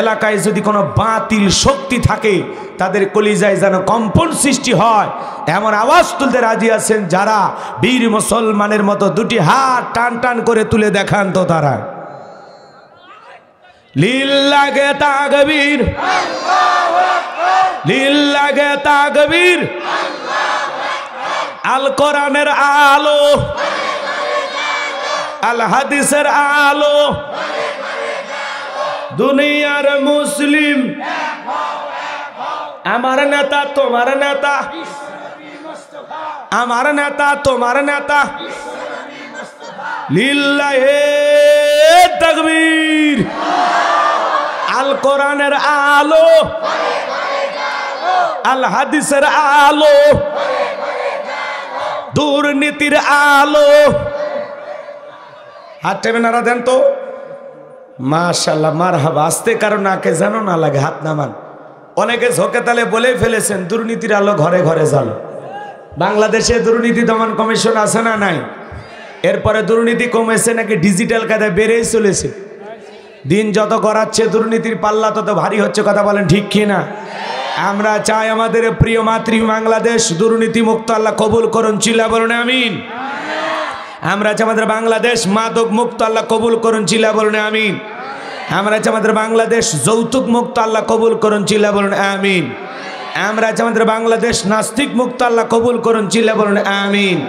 এলাকায় যদি কোনো বাতিল শক্তি থাকে তাদের কলিজায় যেন কম্পন সৃষ্টি হয়, এমন আওয়াজ তুলতে রাজি আছেন যারা? বীর মুসলমানের মতো দুটি হাত টান টান করে তুলে দেখান তো তারা। লিল্লাহে তাকবীর, লিল্লাহে তাকবীর। আল কোরআনের আলো, আল হাদিসের আলো, দুনিয়ার মুসলিম। আমার নেতা তোমার নেতা, আমার নেতা তোমার নেতা। লিল্লাহে তাকবীর। আল কোরআনের আলো, আল হাদিসের আলো, দুর্নীতির আলো। হাত টেনে নাড়া দেন তো। মাশাআল্লাহ, মারহাবা। আসতে কারো নাকে যেন না লাগে, হাত নামান। অনেকে ঝোঁকে তালে বলেই ফেলেছেন দুর্নীতির আলো ঘরে ঘরে জ্বালো। বাংলাদেশে দুর্নীতি দমন কমিশন আছে না নাই? এরপরে দুর্নীতি কমেছে নাকি ডিজিটাল কায়দায় বেড়েই চলেছে? দিন যত করাচ্ছে দুর্নীতির পাল্লা তত ভারী হচ্ছে। কথা বলেন ঠিক কি না? আমরা চাই আমাদের প্রিয় মাতৃ বাংলাদেশ দুর্নীতি মুক্ত আল্লাহ কবুল করুন, চিল্লা বলুন আমিন। আমরা চাই আমাদের বাংলাদেশ মাদক মুক্ত আল্লাহ কবুল করুন, চিল্লা বলুন আমিন। আমরা চাই আমাদের বাংলাদেশ যৌতুক মুক্ত আল্লাহ কবুল করুন, চিল্লা বলুন আমিন। আমরা চাই আমাদের বাংলাদেশ নাস্তিক মুক্ত আল্লাহ কবুল করুন, চিল্লা বলুন আমিন।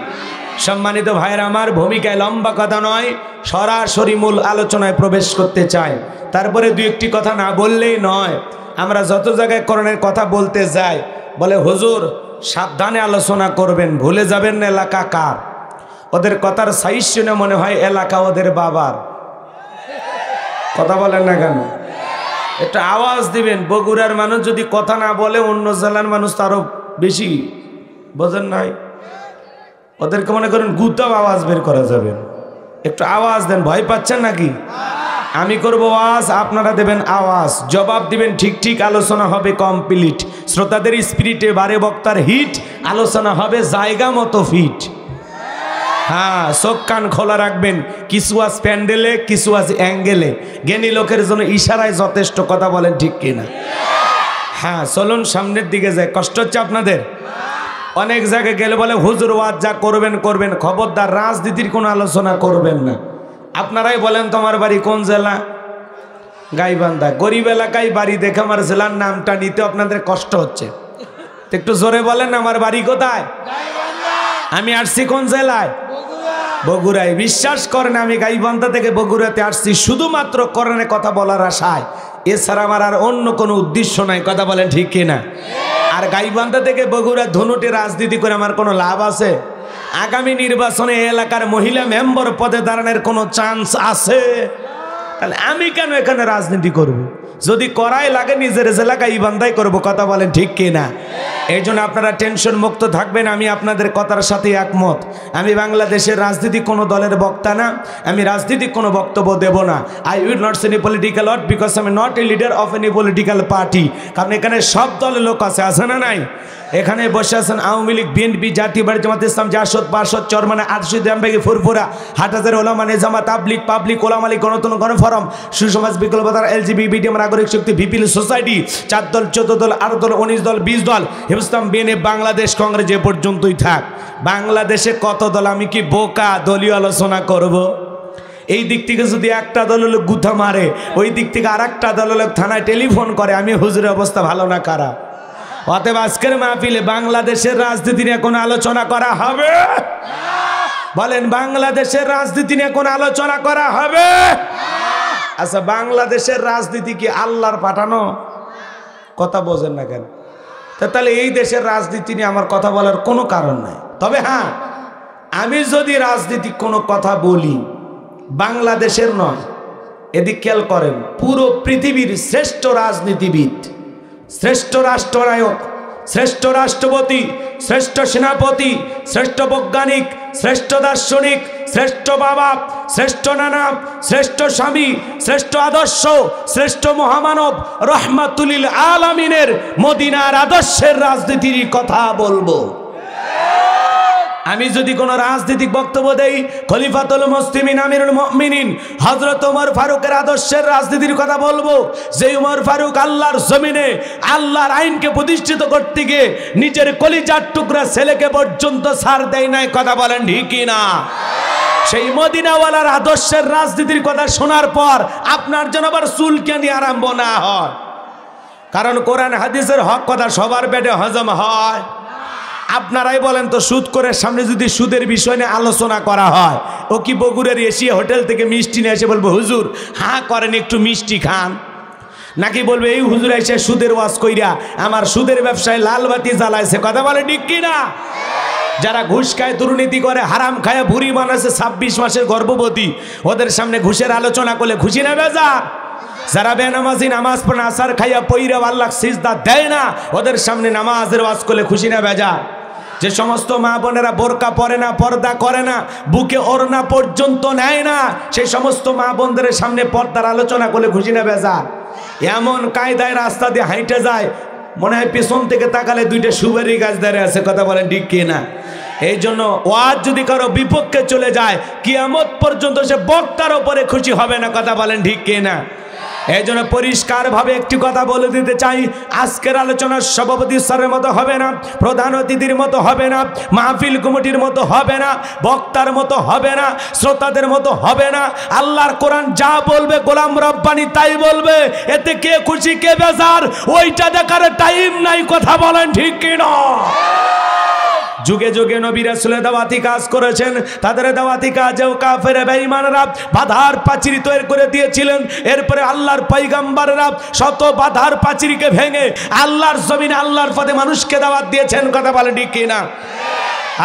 সম্মানিত ভাইরা আমার, ভূমিকায় লম্বা কথা নয়, সরাসরি মূল আলোচনায় প্রবেশ করতে চাই। তারপরে দুই একটি কথা না বললেই নয়। আমরা যত জায়গায় কোরআনের কথা বলতে যাই বলে হুজুর সাবধানে আলোচনা করবেন, ভুলে যাবেন না এলাকা কার। ওদের কথার সাইজ শুনে মনে হয় এলাকা ওদের বাবার। কথা বলেন না কেন? একটা আওয়াজ দিবেন। বগুড়ার মানুষ যদি কথা না বলে অন্য জেলার মানুষ তারও বেশি বোঝেন নাই। ওদেরকে মনে করেন গুতাও আওয়াজ বের করা যাবে। একটু আওয়াজ দেন। ভয় পাচ্ছেন নাকি? আমি করব ওয়াজ, আপনারা দেবেন আওয়াজ, জবাব দিবেন ঠিক ঠিক, আলোচনা হবে কমপ্লিট। শ্রোতাদের স্পিরিটে বারে বক্তার হিট, আলোচনা হবে জায়গা মতো ফিট। হ্যাঁ, চোখ কান খোলা রাখবেন, কিছু আজ প্যান্ডেলে, কিছু আজ অ্যাঙ্গেলে, জ্ঞানী লোকের জন্য ইশারায় যথেষ্ট। কথা বলেন ঠিক কিনা? হ্যাঁ, চলুন সামনের দিকে যায়। কষ্ট হচ্ছে আপনাদের? অনেক জায়গায় গেলে বলে হুজুর ওয়াজ যা করবেন করবেন, খবরদার রাজনীতির কোনো আলোচনা করবেন না। আপনারাই বলেন তোমার বাড়ি কোন জেলা? গাইবান্ধা। গরিব এলাকায় বাড়ি দেখে আমার জেলার নামটা নিতে আপনাদের কষ্ট হচ্ছে, একটু জোরে বলেন আমার বাড়ি কোথায়? আমি আসছি কোন জেলায়? বগুড়ায়। বিশ্বাস করেন আমি গাইবান্ধা থেকে বগুড়াতে আসছি শুধুমাত্র কোরআনে কথা বলার আশায়, এছাড়া আমার আর অন্য কোনো উদ্দেশ্য নাই। কথা বলেন ঠিক কিনা? আর গাইবান্ধা থেকে বগুড়া ধনুটে রাজনীতি করে আমার কোনো লাভ আছে? আগামী নির্বাচনে এলাকার মহিলা মেম্বার পদে দাঁড়ানোর কোনো চান্স আছে? তাহলে আমি কেন এখানে রাজনীতি করব? যদি করাই লাগে নিজের জেলা গাইবান্ধাই করব। কথা বলেন ঠিক কিনা? এই জন্য আপনারা টেনশন মুক্ত থাকবেন, আমি আপনাদের কথার সাথে একমত। আমি বাংলাদেশের রাজনীতি কোনো দলের বক্তা না, আমি রাজনীতিক কোনো বক্তব্য দেব না। I will not say any political word because I am not a leader of any political party. কারণ এখানে সব দলের লোক আছে না নাই? এখানে বসে আছেন আওয়ামী লীগ, বিএনপি, জাতীয় পার্টি, জামাত ইসলাম, জাসদ, পার্ষদ, চরমানা, আরশিদ, আমবাগি, ফুরফুরা, হাটহাজার, ওলামা, নিজামা, তাবলিগ, পাবলিক, ওলামা লীগ, গণতন্ত্র, গণফোরাম, সুসমাজ, বিকল্পতার, এলজিবিটি, নাগরিক শক্তি, ভিপিল সোসাইটি, 4 দল, 14 দল, 8 দল, 19 দল, 20 দল, হিন্দুস্তান বিএনএফ, বাংলাদেশ কংগ্রেস, যে পর্যন্তই থাক। বাংলাদেশে কত দল? আমি কি বোকা দলীয় আলোচনা করব? এই দিক থেকে যদি একটা দলের লোক গুথা মারে, ওই দিক থেকে আর একটা দলের লোক থানায় টেলিফোন করে, আমি হুজুরের অবস্থা ভালো না খারাপ? অতএব আজকের মাহফিলে বাংলাদেশের রাজনীতি নিয়ে কোনো আলোচনা করা হবে? বলেন, বাংলাদেশের রাজনীতি নিয়ে কোনো আলোচনা করা হবে? আচ্ছা, বাংলাদেশের রাজনীতি কি আল্লাহর পাঠানো? কথা বোঝেন না কেন? তাহলে এই দেশের রাজনীতি নিয়ে আমার কথা বলার কোনো কারণ নাই। তবে হ্যাঁ, আমি যদি রাজনীতি কোনো কথা বলি, বাংলাদেশের নয়, এদিক খেয়াল করেন, পুরো পৃথিবীর শ্রেষ্ঠ রাজনীতিবিদ, শ্রেষ্ঠ রাষ্ট্রনায়ক, শ্রেষ্ঠ রাষ্ট্রপতি, শ্রেষ্ঠ সেনাপতি, শ্রেষ্ঠ বৈজ্ঞানিক, শ্রেষ্ঠ দার্শনিক, শ্রেষ্ঠ বাবা, শ্রেষ্ঠ নানা, শ্রেষ্ঠ স্বামী, শ্রেষ্ঠ আদর্শ, শ্রেষ্ঠ মহামানব, রহমাতুল আলামিনের মদিনার আদর্শের রাজনীতির কথা বলবো। আমি যদি কোনো রাজনৈতিক বক্তব্য দেই, খলিফাতুল মুসলিমিন আমিরুল মুমিনিন হযরত ওমর ফারুকের আদর্শের রাজনীতির কথা বলবো। যে ওমর ফারুক আল্লাহর জমিনে আল্লাহর আইনকে প্রতিষ্ঠিত করতে গিয়ে নিজের কলিজার টুকরা ছেলেকে পর্যন্ত ছাড় দেয় নাই। কথা বলেন ঠিক কি না? সেই মদিনাওয়ালার আদর্শের রাজনীতির কথা শোনার পর আপনার যেন আবার চুলকানি আরম্ভ না হয়। কারণ কোরআন হাদিসের হক কথা সবার পেটে হজম হয়। আপনারাই বলেন তো, সুদ করে সামনে যদি সুদের বিষয় নিয়ে আলোচনা করা হয়, ও কি বগুড়ার এশিয়া হোটেল থেকে মিষ্টি নিয়ে এসে বলবো হুজুর হ্যাঁ করেন একটু মিষ্টি খান? নাকি বলবে এই হুজুর এসে সুদের ওয়াজ কইরা আমার সুদের ব্যবসায় লাল বাতি জ্বালাইছে? কথা বলে ঠিক কিনা? যারা ঘুষ খায়, দুর্নীতি করে, হারাম খায়, বুড়ি বানাচ্ছে, 26 মাসের গর্ভবতী, ওদের সামনে ঘুষের আলোচনা করলে খুশি না বেজার? যারা বেনামাজি, নামাজ পড়ে আসার খাইয়া পইরা আল্লাহ সিজদা দেয় না, ওদের সামনে নামাজের ওয়াজ করলে খুশি না বেজার? যে সমস্ত মা বোনেরা বোরকা পরে না, পর্দা করে না, বুকে ওড়না পর্যন্ত নেয় না, সেই সমস্ত মা বোনদের সামনে পর্দার আলোচনা করলে খুশি না বেজার? এমন কায়দায় রাস্তা দিয়ে হাইটে যায়, মনে হয় পেছন থেকে তাকালে 2টা সুপারি গাছ দাঁড়িয়ে আছে। কথা বলেন ঠিক কিনা? এই জন্য ওয়াজ যদি কারো বিপক্ষে চলে যায়, কিয়ামত পর্যন্ত সে বক্তার উপরে খুশি হবে না। কথা বলেন ঠিক কিনা? এই জন্য পরিষ্কারভাবে একটি কথা বলে দিতে চাই, আজকের আলোচনার সভাপতি স্যারের মতো হবে না, প্রধান অতিথির মতো হবে না, মাহফিল কমিটির মতো হবে না, বক্তার মতো হবে না, শ্রোতাদের মতো হবে না। আল্লাহর কোরআন যা বলবে গোলাম রব্বানি তাই বলবে। এতে কে খুশি কে বেজার ওইটা দেখার টাইম নাই। কথা বলেন ঠিক কিনা? যুগে যুগে নবী রাসূলের দাওয়াতি কাজ করেছেন, তাদের দাওয়াতি কাজেও কাফের বেঈমানরা বাধার পাঁচির তৈরি করে দিয়েছিলেন। এরপরে আল্লাহর পয়গম্বররা শত বাধার পাঁচিরকে ভেঙে আল্লাহর জমিনে আল্লাহর পথে মানুষকে দাওয়াত দিয়েছেন। কথা বলে ঠিক কিনা?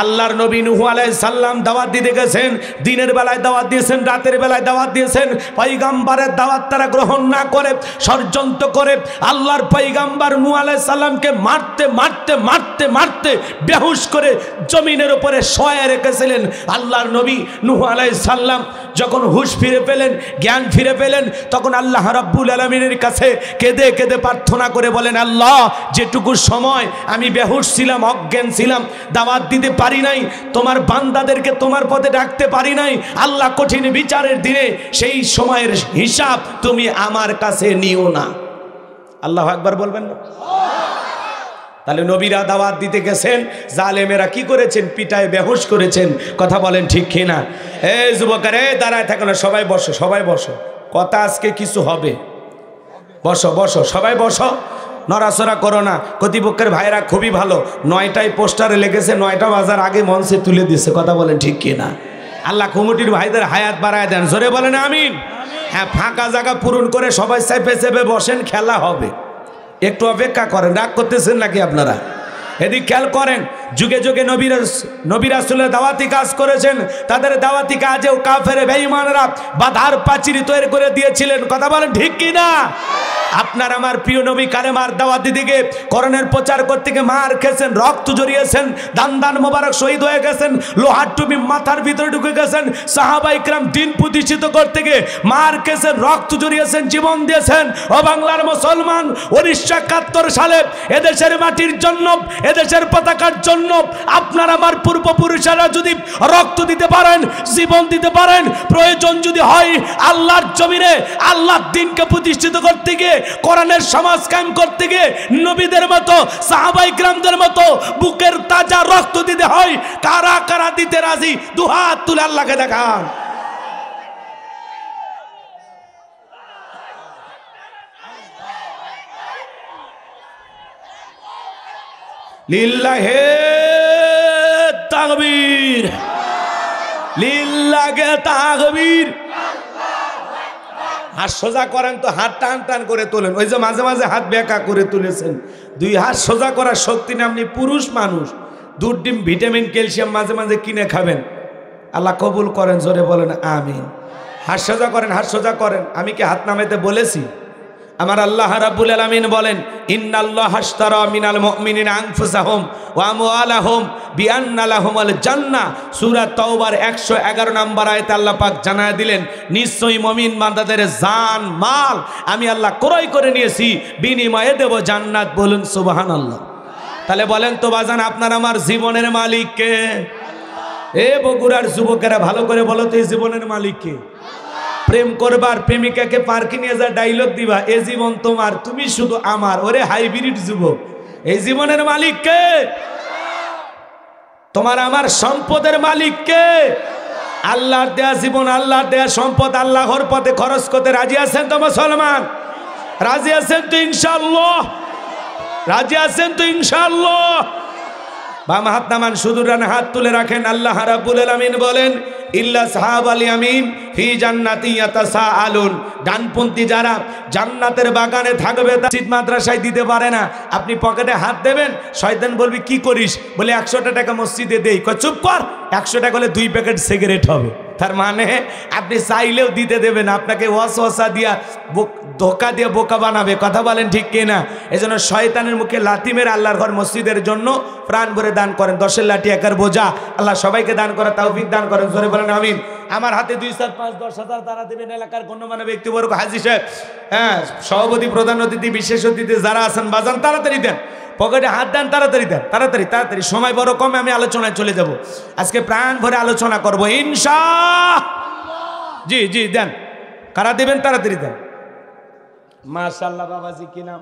আল্লাহর নবী নূহ আলাইহিস সালাম দাওয়াত দিতে গেছেন, দিনের বেলায় দাওয়াত দিয়েছেন, রাতের বেলায় দাওয়াত দিয়েছেন। পয়গম্বরের দাওয়াত তারা গ্রহণ না করে ষড়যন্ত্র করে আল্লাহর পয়গম্বর নূহ আলাইহিস সালামকে মারতে মারতে মারতে মারতে বেহুশ করে জমিনের উপরে শোয়ায় রেখেছিলেন। আল্লাহর নবী নূহ আলাইহিস সালাম যখন হুঁশ ফিরে পেলেন, জ্ঞান ফিরে পেলেন, তখন আল্লাহ রাব্বুল আলামিনের কাছে কেঁদে কেঁদে প্রার্থনা করে বলেন, আল্লাহ, যেটুকু সময় আমি বেহুশ ছিলাম, অজ্ঞান ছিলাম, দাওয়াত দিতে পারি নাই, তোমার বান্দাদেরকে তোমার পথে ডাকতে পারি নাই, আল্লাহ কঠিন বিচারের দিনে সেই সময়ের হিসাব তুমি আমার কাছে নিও না। আল্লাহু আকবার বলবেন না? তাহলে নবীরা দাওয়াত দিতে গেছেন, জালেমেরা কি করেছেন? পিটায় বেহুশ করেছেন। কথা বলেন ঠিক কিনা? এই যুবকেরা, দাঁড়ায় থাকো না, সবাই বসো, সবাই বসো, কথা আজকে কিছু হবে। বসো বসো, সবাই বসো, নড়াচড়া করো না। কর্তৃপক্ষের ভাইরা খুবই ভালো, 9টায় পোস্টারে লেগেছে, 9টা বাজার আগে মঞ্চে তুলে দিচ্ছে। কথা বলেন ঠিক কিনা? আল্লাহ কমিটির ভাইদের হায়াত বাড়ায় দেন, জোরে বলেন আমিন। হ্যাঁ, ফাঁকা জায়গা পূরণ করে সবাই চেপে চেপে বসেন, খেলা হবে, একটু অপেক্ষা করেন। রাগ করতেছেন নাকি আপনারা? এদিক খেয়াল করেন, যুগে যুগে নবী রাসূলের দাওয়াতি কাজ করেছেন, তাদের দাওয়াতি কাজেও কাফের বেঈমানরা বাধার পাঁচিল তৈরি করে দিয়েছিলেন। কথা বলেন ঠিক কিনা? আপনার আমার প্রিয় নবী কালেমার দাওয়াত দিতে গিয়ে, কোরআনের প্রচার করতে গিয়ে মার খেয়েছেন, রক্ত জড়িয়েছেন, দান দান মোবারক শহীদ হয়ে গেছেন, লোহার টুপি মাথার ভিতরে ঢুকে গেছেন, সাহাবায়ে কেরাম দিন প্রতিষ্ঠিত করতে গিয়ে মার খেয়েছেন, রক্ত জড়িয়েছেন, জীবন দিয়েছেন। ও বাংলার মুসলমান, 1971 সালে এদেশের মাটির জন্য, এদেশের পতাকার জন্য আপনার আমার পূর্বপুরুষেরা যদি রক্ত দিতে পারেন, জীবন দিতে পারেন, প্রয়োজন যদি হয় আল্লাহর জমিনে আল্লাহর দ্বীনকে প্রতিষ্ঠিত করতে গিয়ে, কোরআনের সমাজ কায়েম করতে গিয়ে নবীদের মতো, সাহাবায়ে কেরামদের মতো বুকের তাজা রক্ত দিতে হয়, কারা কারা দিতে রাজি? দুহাত তুলে আল্লাহকে দেখান। লিল্লাহে তাকবীর, লিল্লাহে তাকবীর। হাত সোজা করেন তো, হাত টান টান করে তোলেন। ওই যে মাঝে মাঝে হাত বেঁকা করে তুলেছেন, 2 হাত সোজা করার শক্তি না। আপনি পুরুষ মানুষ, দুধ, ডিম, ভিটামিন, ক্যালসিয়াম মাঝে মাঝে কিনে খাবেন। আল্লাহ কবুল করেন, জোরে বলেন আমিন। হাত সোজা করেন, হাত সোজা করেন। আমি কি হাত নামাইতে বলেছি? আমার আল্লাহ রাব্বুল আলামিন বলেন, ইন্নাল্লাহা আশতারা মিনাল মুমিনিনা আনফুসাহুম ওয়া আমওয়ালাহুম বিআন্না লাহুমুল জান্নাহ। সূরা তাওবার 111 নম্বর আয়াতে আল্লাহ পাক জানায় দিলেন, নিশ্চয়ই মুমিন বান্দাদের জান মাল আমি আল্লাহ ক্রয় করে নিয়েছি, বিনিময়ে দেব জান্নাত। বলুন সুবহানাল্লাহ। তাহলে বলেন তো বাজান, আপনার আমার জীবনের মালিক কে? এ বগুড়ার যুবকেরা ভালো করে বলো তো, এই জীবনের মালিক কে? প্রেম করবার প্রেমিকাকে পার্কে নিয়ে যা ডায়লগ দিবা, এ জীবন তোমার, তুমি শুধু আমার। ওরে হাইব্রিড যুবক, এই জীবনের মালিক কে? তোমার আমার সম্পদের মালিক কে? আল্লাহর দেয়া জীবন, আল্লাহর দেয়া সম্পদ আল্লাহর পথে খরচ করতে রাজি আছেন তো মুসলমান? রাজি আছেন তো ইনশাআল্লাহ? রাজি আছেন তো ইনশাআল্লাহ? বাম হাত নামান, শুধু ডান হাত তুলে রাখেন। আল্লাহ রাব্বুল আলামিন বলেন, ইল্লা সাহাবাল ইয়ামিন ফি জান্নাতি ইয়াতাসাআলুন। ডানপন্থী যারা জান্নাতের বাগানে থাকবে, মসজিদ মাদ্রাসায় দিতে পারে না। আপনি পকেটে হাত দেবেন, শয়তান বলবি কি করিস? বলে 100 টাকা মসজিদে দেই। কয় চুপ কর, 100 টাকা হলে 2 প্যাকেট সিগারেট হবে। তার মানে আপনি চাইলেও দিতে দেবেন, আপনাকে ওয়াসওয়াসা দিয়া ধোকা দিয়ে বোকা বানাবে। কথা বলেন ঠিক কিনা? এজন্য শয়তানের মুখে লাথি মেরে আল্লাহর ঘর মসজিদের জন্য প্রাণ ভরে দান করেন। 10-এর লাঠি 1-এর বোঝা। আল্লাহ সবাইকে দান করার তৌফিক দান করেন, জোরে বলেন আমিন। আমার হাতে 2, 4, 5, 10,000 তারা দেবেন। এলাকার গণ্যমান্য ব্যক্তিবর্গ, হাজী সাহেব, হ্যাঁ, সভাপতি, প্রধান অতিথি, বিশেষ অতিথি যারা আছেন, বাজান তাড়াতাড়ি দেন, পকেটে হাত দেন, তাড়াতাড়ি দেন, তাড়াতাড়ি তাড়াতাড়ি। সময় বড় কমে, আমি আলোচনায় চলে যাব। আজকে প্রাণ ভরে আলোচনা করবো ইনশাআল্লাহ। জি জি দেন, কারা দেবেন তাড়াতাড়ি দেন। মাশাআল্লাহ। বাবাজি কি নাম?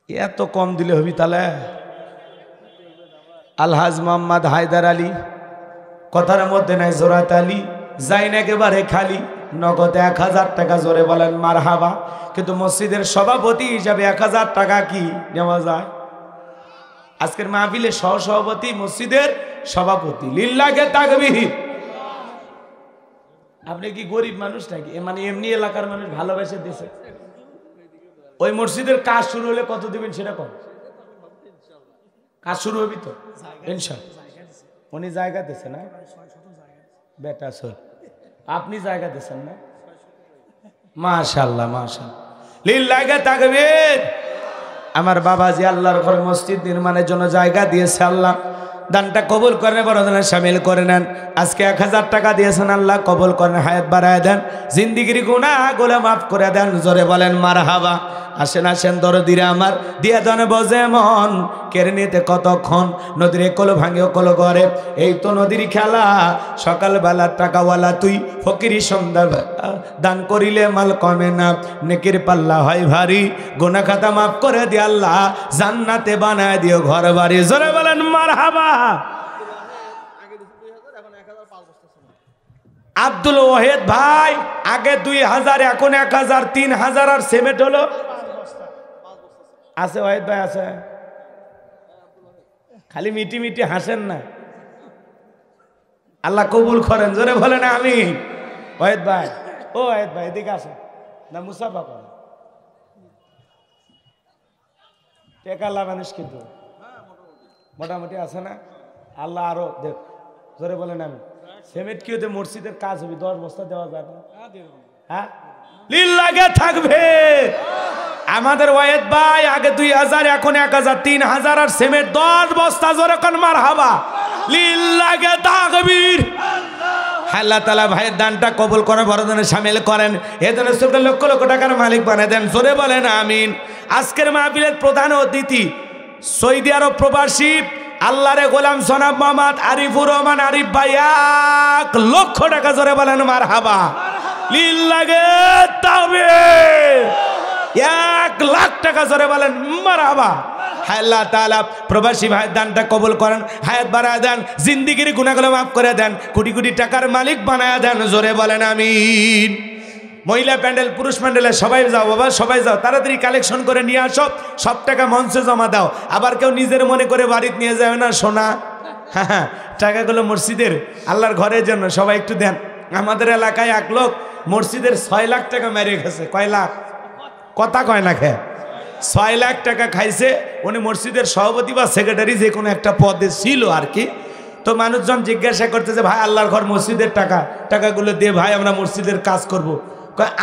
এত কম দিলে হবি তাহলে? আলহাজ মোহাম্মদ হায়দার আলী, কথার মধ্যে নাই জোরাত আলী, যাইন একেবারে খালি, নগদ 1000 টাকা। জোরে বলেন মারহাবা। কিন্তু মসজিদের সভাপতি হিসাবে 1000 টাকা কি নেওয়া যায়? আজকের মাহফিলে সহসভাপতি, মসজিদের সভাপতি। লিল্লাহে তাকবীর। আপনি কি গরিব মানুষ নাকি? মানে এমনি এলাকার মানুষ ভালোবেসে দিয়েছে? ওই মসজিদের কাজ শুরু হলে কত দিবেন সেটা কম? কাজ শুরু হবি তো ইনশাআল্লাহ। উনি জায়গা দিয়েছে না বেটা চল, আপনি জায়গা দিয়েছেন না? মাশাআল্লাহ মাশাআল্লাহ, লিল্লাহি তাকবীর। আমার বাবাজি আল্লাহর ঘর মসজিদ নির্মাণের জন্য জায়গা দিয়েছে, আল্লাহ দানটা কবুল করেন, বড়দানে শামিল করে নেন। আজকে 1000 টাকা দিয়েছেন, আল্লাহ কবুল করেন, হায়াত বাড়ায় দেন, জিন্দিগির গুনাহগুলো মাফ করে দেন। জোরে বলেন মারহাবা। আসেন আসেন দরদিরা আমার, দিয়া দেন বজে মন, কেড়ে নিতে কতক্ষণ, নদীর কল ভাঙেও কল করে, এই তো নদীর খেলা। সকালবেলা টাকাওয়ালা তুই, ফকিরি সন্ধ্যা দান করিলে মাল কমে না, নেকির পাল্লা হয় ভারী, গুনাহ খাতা মাফ করে দিয়ে আল্লাহ জান্নাতে বানায় দিও ঘর বাড়ি। জোরে বলেন মারহাবা। আব্দুল ওয়াহেদ ভাই, আগে 2000, এখন 1000, 3000 আর সিমেন্ট হলো আছে। ওয়াহেদ ভাই আছে, খালি মিটি মিটি হাসেন না, আল্লাহ কবুল করেন। জোরে বলেন আমি। ওয়াহেদ ভাই, ও ওয়াহেদ ভাই এদিকে আসেন না, মুসাফা করেন, টেকা লাগানিস কিন্তু মোটামুটি আছে না? আল্লাহ আরো দেখ। জোরে বলেন আমি। সিমেন্ট কি হতে মসজিদের কাজ হবে, 10 বস্তা দেওয়া যাবে না? হ্যাঁ, লিল্লাহি থাকবে। আমাদের ওয়াহেদ ভাই আগে 2000, এখন 1000, 3000 আর সিমেন্ট 10 বস্তা। জোরে কোন মারহাবা, লিল্লাহি তাকবীর। আল্লাহ তাআলা ভাইয়ের দানটা কবুল করে, বড়দানে শামিল করেন, এজন্য লক্ষ লক্ষ টাকার মালিক বানিয়ে দেন। জোরে বলেন আমিন। আজকের মাহফিলের প্রধান অতিথি সৌদি আরব প্রবাসী আল্লাহরে গোলাম জনাব মোহাম্মদ আরিফুর রহমান আরিফ ভাই, 1 লক্ষ টাকা। জোরে বলেন মারহাবা, লিল্লাহি তাকবীর। 1 লাখ টাকা। জোরে বলেন মারহাবা। আল্লাহ তাআলা প্রবাসী ভাইয়ের দানটা কবুল করেন, হায়াত বাড়ায় দেন, জিন্দেগির গুনাহগুলো মাফ করে দেন, কোটি কোটি টাকার মালিক বানায় দেন। জোরে বলেন আমিন। মহিলা প্যান্ডেল, পুরুষ প্যান্ডেলে সবাই যাও বাবা, সবাই যাও, তাড়াতাড়ি কালেকশন করে নিয়ে আসো, সব টাকা মঞ্চে জমা দাও। আবার কেউ নিজের মনে করে বাড়িতে নিয়ে যাবে না সোনা। হ্যাঁ, টাকাগুলো মসজিদের আল্লাহর ঘরের জন্য, সবাই একটু দেন। আমাদের এলাকায় 1 লোক মসজিদের 6 লাখ টাকা মেরে গেছে। কয় লাখ? কথা কয় না খেয়ে 6 লাখ টাকা খাইছে। উনি মসজিদের সভাপতি বা সেক্রেটারি যে কোনো একটা পদে ছিল আর কি। তো মানুষজন জিজ্ঞাসা করতেছে, ভাই আল্লাহর ঘর মসজিদের টাকাগুলো দিয়ে ভাই আমরা মসজিদের কাজ করব।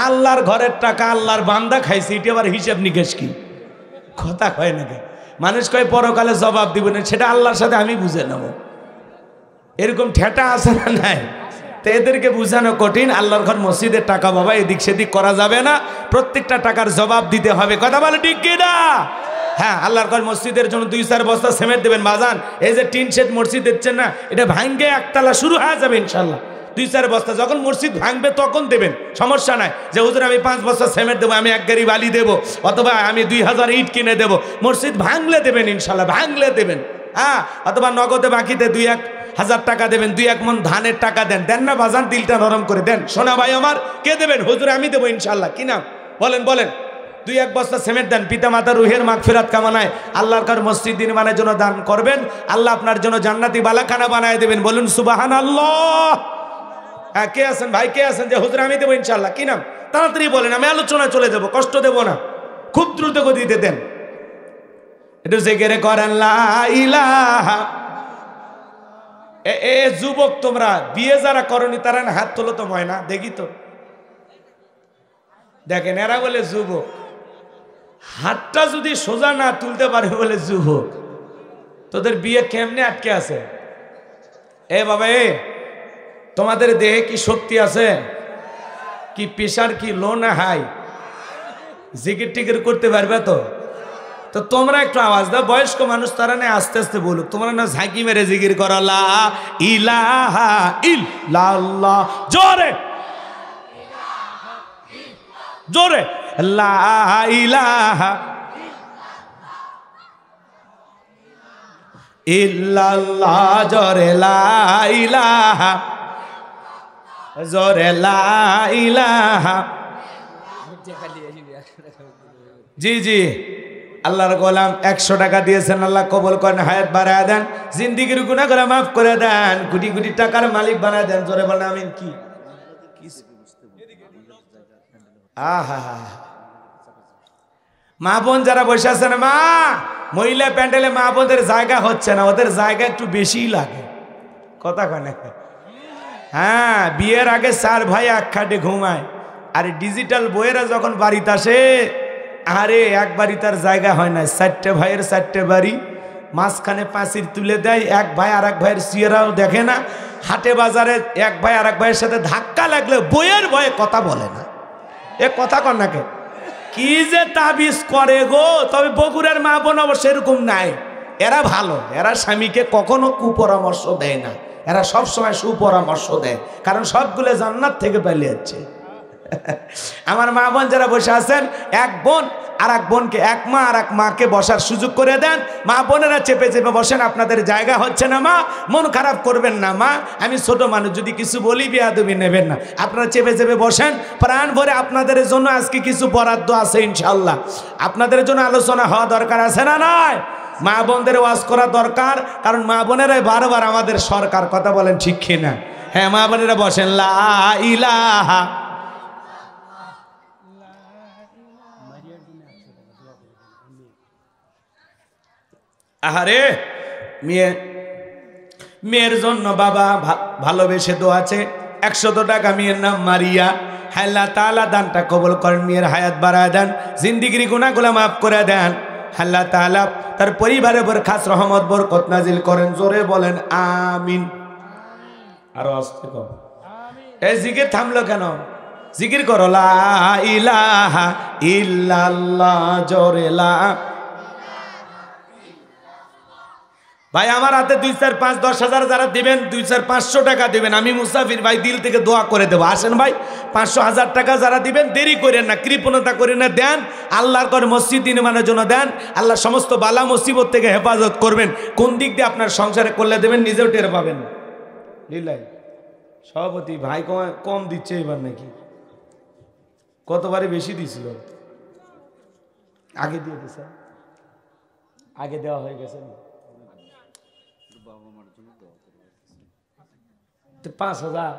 আল্লাহর ঘরের টাকা আল্লাহর বান্দা খাইছে, এটা আবার হিসাব নিকেশ কি? কথা কয় নাকি? মানুষ কয় পরকালে জবাব দিব না, সেটা আল্লাহর সাথে আমি বুঝে নেব। এরকম ঠেটা আছে না নাই? তো এদেরকে বুঝানো কঠিন। আল্লাহর ঘর মসজিদের টাকা বাবা এদিক সেদিক করা যাবে না, প্রত্যেকটা টাকার জবাব দিতে হবে। কথা বলে ঠিক কিনা? হ্যাঁ, আল্লাহর ঘর মসজিদের জন্য 2-4 বস্তা সিমেন্ট দেবেন বাজান। এই যে টিন শেড মসজিদ দিচ্ছেন না, এটা ভাঙ্গে একতলা শুরু হয়ে যাবে ইনশাল্লাহ। 2-4 বস্তা যখন মসজিদ ভাঙবে তখন দেবেন, সমস্যা নাই। যে হুজুর আমি 5 বস্তা সিমেন্ট দেবো, আমি 1 গাড়ি বালি দেবো, অথবা আমি 2000 ইট কিনে দেবো, মসজিদ ভাঙলে দেবেন ইনশাল্লাহ, ভাঙলে দেবেন। হ্যাঁ, অথবা নগদে বাকিতে 2-1000 টাকা দেবেন, 2-1 মণ ধানের টাকা দেন। দেন না বাজান, দিলটা নরম করে দেন। সোনা ভাই আমার, কে দেবেন? হুজুর আমি দেবো ইনশাল্লাহ। কি নাম বলেন? বলেন। 2-1 বস্তা সিমেন্ট দেন, পিতা মাতার রুহের মাগফিরাত কামনায় আল্লাহর ঘর মসজিদ নির্মাণের জন্য দান করবেন। আল্লাহ আপনার জন্য জান্নাতি বালাখানা বানায় দেবেন। বলুন সুবহানাল্লাহ। হ্যাঁ, কে আছেন ভাই? কে আছেন যে হুজুর আমি দেবো ইনশাল্লাহ? কি নাম? তাড়াতাড়ি বলেন, আমি আলোচনায় চলে যাবো, কষ্ট দেব না, খুব দ্রুত গতিতে দেন। একটু জিকির করেন লা ইলাহা। এ যুবক, তোমরা বিয়ে যারা করনি তারা না হাত তোলো তো, ময়না দেখি তো। দেখেন, এরা বলে যুবক, হাতটা যদি সোজা না তুলতে পারে বলে যুবক। তোদের বিয়ে কেমনে আটকে আছে? এ বাবা, তোমাদের দেহে কি শক্তি আছে? কি প্রেশার কি লো না হাই? জিকির টিকির করতে পারবে তো? তো তোমরা একটু আওয়াজ দাও, বয়স্ক মানুষ তারা না আস্তে আস্তে বলুক। তোমরা না ঝাঁকি মেরে জিকির করো লা ইলাহা ইল্লাল্লাহ। জোরে জোরে লা ইলাহা ইল্লাল্লাহ। জোরে লা ইলাহা, জোরে লা ইলাহা। জি জি, আল্লাহর গোলাম 100 টাকা দিয়েছেন, আল্লাহ কবুল করেন, হায়াত বাড়ায় দেন, জিন্দেগির গুনাহগুলো মাফ করে দেন, কোটি কোটি টাকার মালিক বানায় দেন। জোরে বলেন আমিন। কি আহা, মা বোন যারা বসে আছেন, মা মহিলা প্যান্ডেলে মা বোনদের জায়গা হচ্ছে না, ওদের জায়গা একটু বেশিই লাগে। কথা কয় না? হ্যাঁ, বিয়ের আগে 4 ভাই এক খাটে ঘুমায়, আর ডিজিটাল বইয়েরা যখন বাড়িতে আসে, আরে এক বাড়ি তার জায়গা হয় না, 4টে ভাইয়ের 4টে বাড়ি, মাঝখানে পাঁচির তুলে দেয়, এক ভাই আর এক ভাইয়ের চেহারাও দেখে না, হাটে বাজারে এক ভাই আর এক ভাইয়ের সাথে ধাক্কা লাগলে বইয়ের ভয়ে কথা বলে না। এ কথা কর না কে? কি যে তাবিজ করে গো! তবে বগুড়ার মা বোন অবশ্য এরকম নাই, এরা ভালো, এরা স্বামীকে কখনো কুপরামর্শ দেয় না, এরা সবসময় সুপরামর্শ দেয়, কারণ সবগুলো জান্নাত থেকে পালিয়ে যাচ্ছে। আমার মা বোন যারা বসে আছেন, এক বোন আর এক বোনকে, এক মা আর এক মাকে বসার সুযোগ করে দেন। মা বোনেরা চেপে চেপে বসেন, আপনাদের জায়গা হচ্ছে না মা, মন খারাপ করবেন না মা, আমি ছোট মানুষ, যদি কিছু বলি বেয়াদবি নেবেন না, আপনারা চেপে চেপে বসেন। প্রাণ ভরে আপনাদের জন্য আজকে কিছু বরাদ্দ আছে ইনশাল্লাহ, আপনাদের জন্য আলোচনা হওয়া দরকার আছে না নয়? মা বোনদের ওয়াজ করা দরকার, কারণ মা বোনেরাই বারবার আমাদের সরকার। কথা বলেন ঠিক কিনা? হ্যাঁ, মা বোনেরা বসেন। লা ইলাহা, আহারে মেয়ের জন্য বাবা ভালোবেসে দোয়া আছে, 100 টাকা, মেয়ের নাম মারিয়া। আল্লাহ তাআলা দানটা কবুল করেন, মেয়ের হায়াত বাড়ায় দেন, জিন্দেগির গুনাহগুলো মাফ করে দেন। আল্লাহ তাআলা তার পরিবারের উপর খাস রহমত বরকত নাজিল করেন। জোরে বলেন আমিন। আরো আস্তে কর। এই জিকির থামলো কেন? জিকির করো, লা ইলাহা ইল্লাল্লাহ। জোরে লা। ভাই আমার হাতে 2, 4, 5, 10,000 যারা দিবেন, 2, 4, 500 টাকা দিবেন, আমি মুসাফির ভাই, দিল থেকে দোয়া করে দেবো। আসেন ভাই, 500, 1000 টাকা যারা দিবেন, দেরি করেন না, কৃপণতা করেন না, দেন। আল্লাহর করে মসজিদ নির্মাণের জন্য দেন, আল্লাহ সমস্ত বালা মুসিবত থেকে হেফাজত করবেন। কোন দিক দিয়ে আপনার সংসারে করলে দেবেন, নিজেও টের পাবেন। লিল্লাহি। সভাপতি ভাই কম দিচ্ছে এবার নাকি? কতবারে বেশি দিছিল? আগে দিয়ে দিছে, আগে দেওয়া হয়ে গেছে। 5,000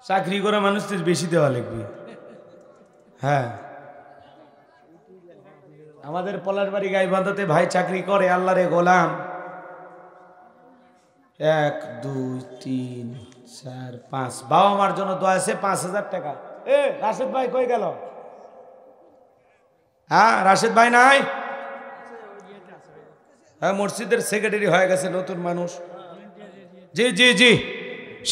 চাকরি করা মানুষদের বেশি দেওয়া লাগবে। হ্যাঁ, আমাদের পলাশবাড়ি গাইবান্ধাতে ভাই চাকরি করে, আল্লাহরে গোলাম। 1, 2, 3, 4, 5 বাবা মার জন্য দোয়া আছে, 5,000 টাকা। রাশেদ ভাই কই গেল? হ্যাঁ, রাশেদ ভাই নাই? হ্যাঁ, মসজিদের সেক্রেটারি হয়ে গেছে, নতুন মানুষ। জি জি জি,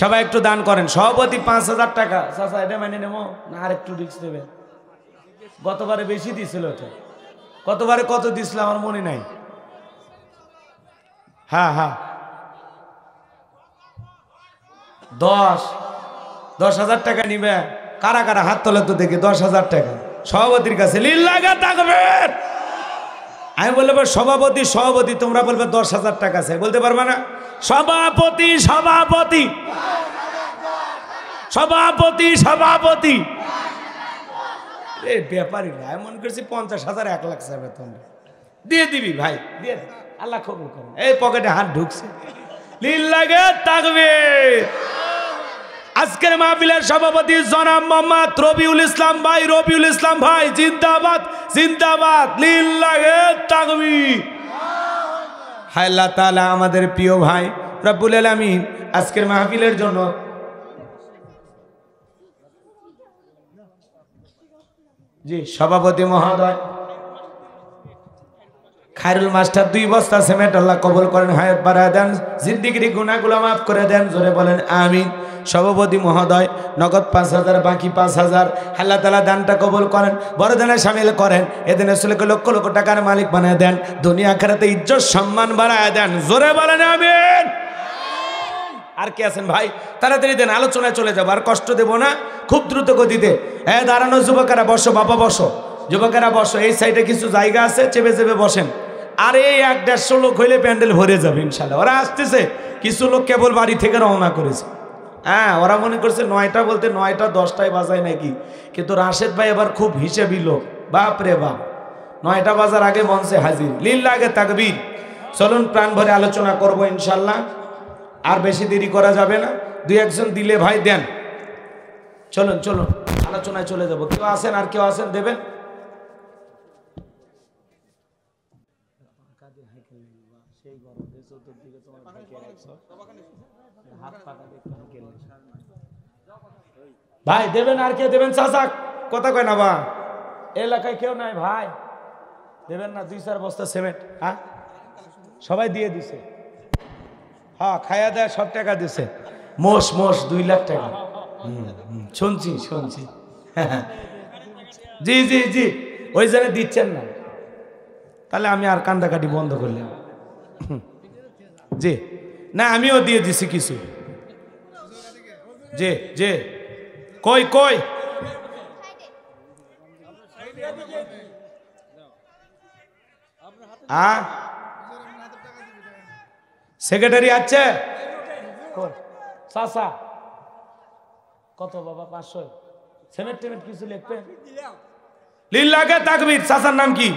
সবাই একটু দান করেন। সভাপতি 5,000 টাকা। চাচা এটা মানে নেব না, আর একটু রিক্স দেবে? গতবারে বেশি দিছিল এটা। গতবারে কত দিছিল আমার মনে নাই। হ্যাঁ হ্যাঁ, 10,000 টাকা নিবে। কারা কারা হাত তোলে তো দেখি। 10,000 টাকা সভাপতির কাছে। লিল্লাহি তাকবীর। আমি বলবো সভাপতি, সভাপতি, তোমরা বলবে 10,000 টাকা চাই, বলতে পারবে না? সভাপতি, সভাপতি, সভাপতি, সভাপতি। ব্যাপারই না, এমন করছি 50,000, 1 লাখ চাইবে, তোমরা দিয়ে দিবি ভাই, দিয়ে আল্লাহ কবুল করেন। এই পকেটে হাত ঢুকছে। লিল্লাহি তাকবীর। আজকের মাহফিলের সভাপতি জনাব মোহাম্মদ রবিউল ইসলাম ভাই। রবিউল ইসলাম ভাই জিন্দাবাদ, জিন্দাবাদ। লিল্লাহি তাকবীর। আল্লাহ তাআলা আমাদের প্রিয় ভাই রব্বুল আলামিন আজকের মাহফিলের জন্য জি সভাপতি মহোদয় খায়রুল মাস্টার 2 বস্তা সিমেন্ট আল্লাহ কবুল করেন, হায়াত বাড়ায় দেন, জিন্দেগির গুনাহগুলো মাফ করে দেন। জোরে বলেন আমিন। সভাপতি মহোদয় নগদ 5,000, বাকি 5,000 আল্লাহ তাআলা দানটা কবুল করেন, বড় দানে শামিল করেন। এদিন আসলে লক্ষ লক্ষ টাকার মালিক বানায় দেন, দুনিয়া আখিরাতে ইজ্জত সম্মান বাড়ায় দেন। জোরে বলেন আমিন। আর কে আছেন ভাই? তাড়াতাড়ি দেন, আলোচনায় চলে যাবো, আর কষ্ট দেব না, খুব দ্রুত গতিতে। দাঁড়ানো যুবকেরা বসো, বাবা বসো, যুবকেরা বসো। এই সাইডে কিছু জায়গা আছে, চেপে চেপে বসেন। আর এই 1-150 লোক হইলে প্যান্ডেল ভরে যাবে ইনশাল্লাহ। ওরা আসতেছে, কিছু লোক কেবল বাড়ি থেকে রওনা করেছে। হ্যাঁ, ওরা মনে করছে 9টা বলতে 9টা 10টায় বাজায় নাকি, কিন্তু রাশেদ ভাই এবার খুব হিসেবি লোক। বাপ রে বাপ, 9টা বাজার আগে মঞ্চে হাজির। লিল্লাহি তাকবীর। চলুন প্রাণ ভরে আলোচনা করবো ইনশাল্লাহ, আর বেশি দেরি করা যাবে না। 2-1 জন দিলে ভাই দেন। চলুন চলুন আলোচনায় চলে যাবো। কেউ আসেন, আর কেউ আসেন দেবেন? ভাই দেবেন, আর কে দেবেন? চাচা কথা কয় না বা এলাকায় কেউ নাই ভাই, দেবেন না 2-4 বস্তা সিমেন্ট? হ্যাঁ সবাই দিয়ে দিছে, হ্যাঁ খাইয়া দেয় সব টাকা দিছে। মোষ 2 লাখ টাকা। শুনছি জি জি জি, ওই জন্য দিচ্ছেন না, তাহলে আমি আর কান্দাকাটি বন্ধ করলাম। জি না, আমিও দিয়ে দিছি কিছু। জি জি, কই সেক্রেটারি আছে চাচা? কত বাবা? 500 সিমেন্ট টেমেন্ট কিছু লিখবেন? লিল্লাহে তাকবীর। চাচার নাম কি?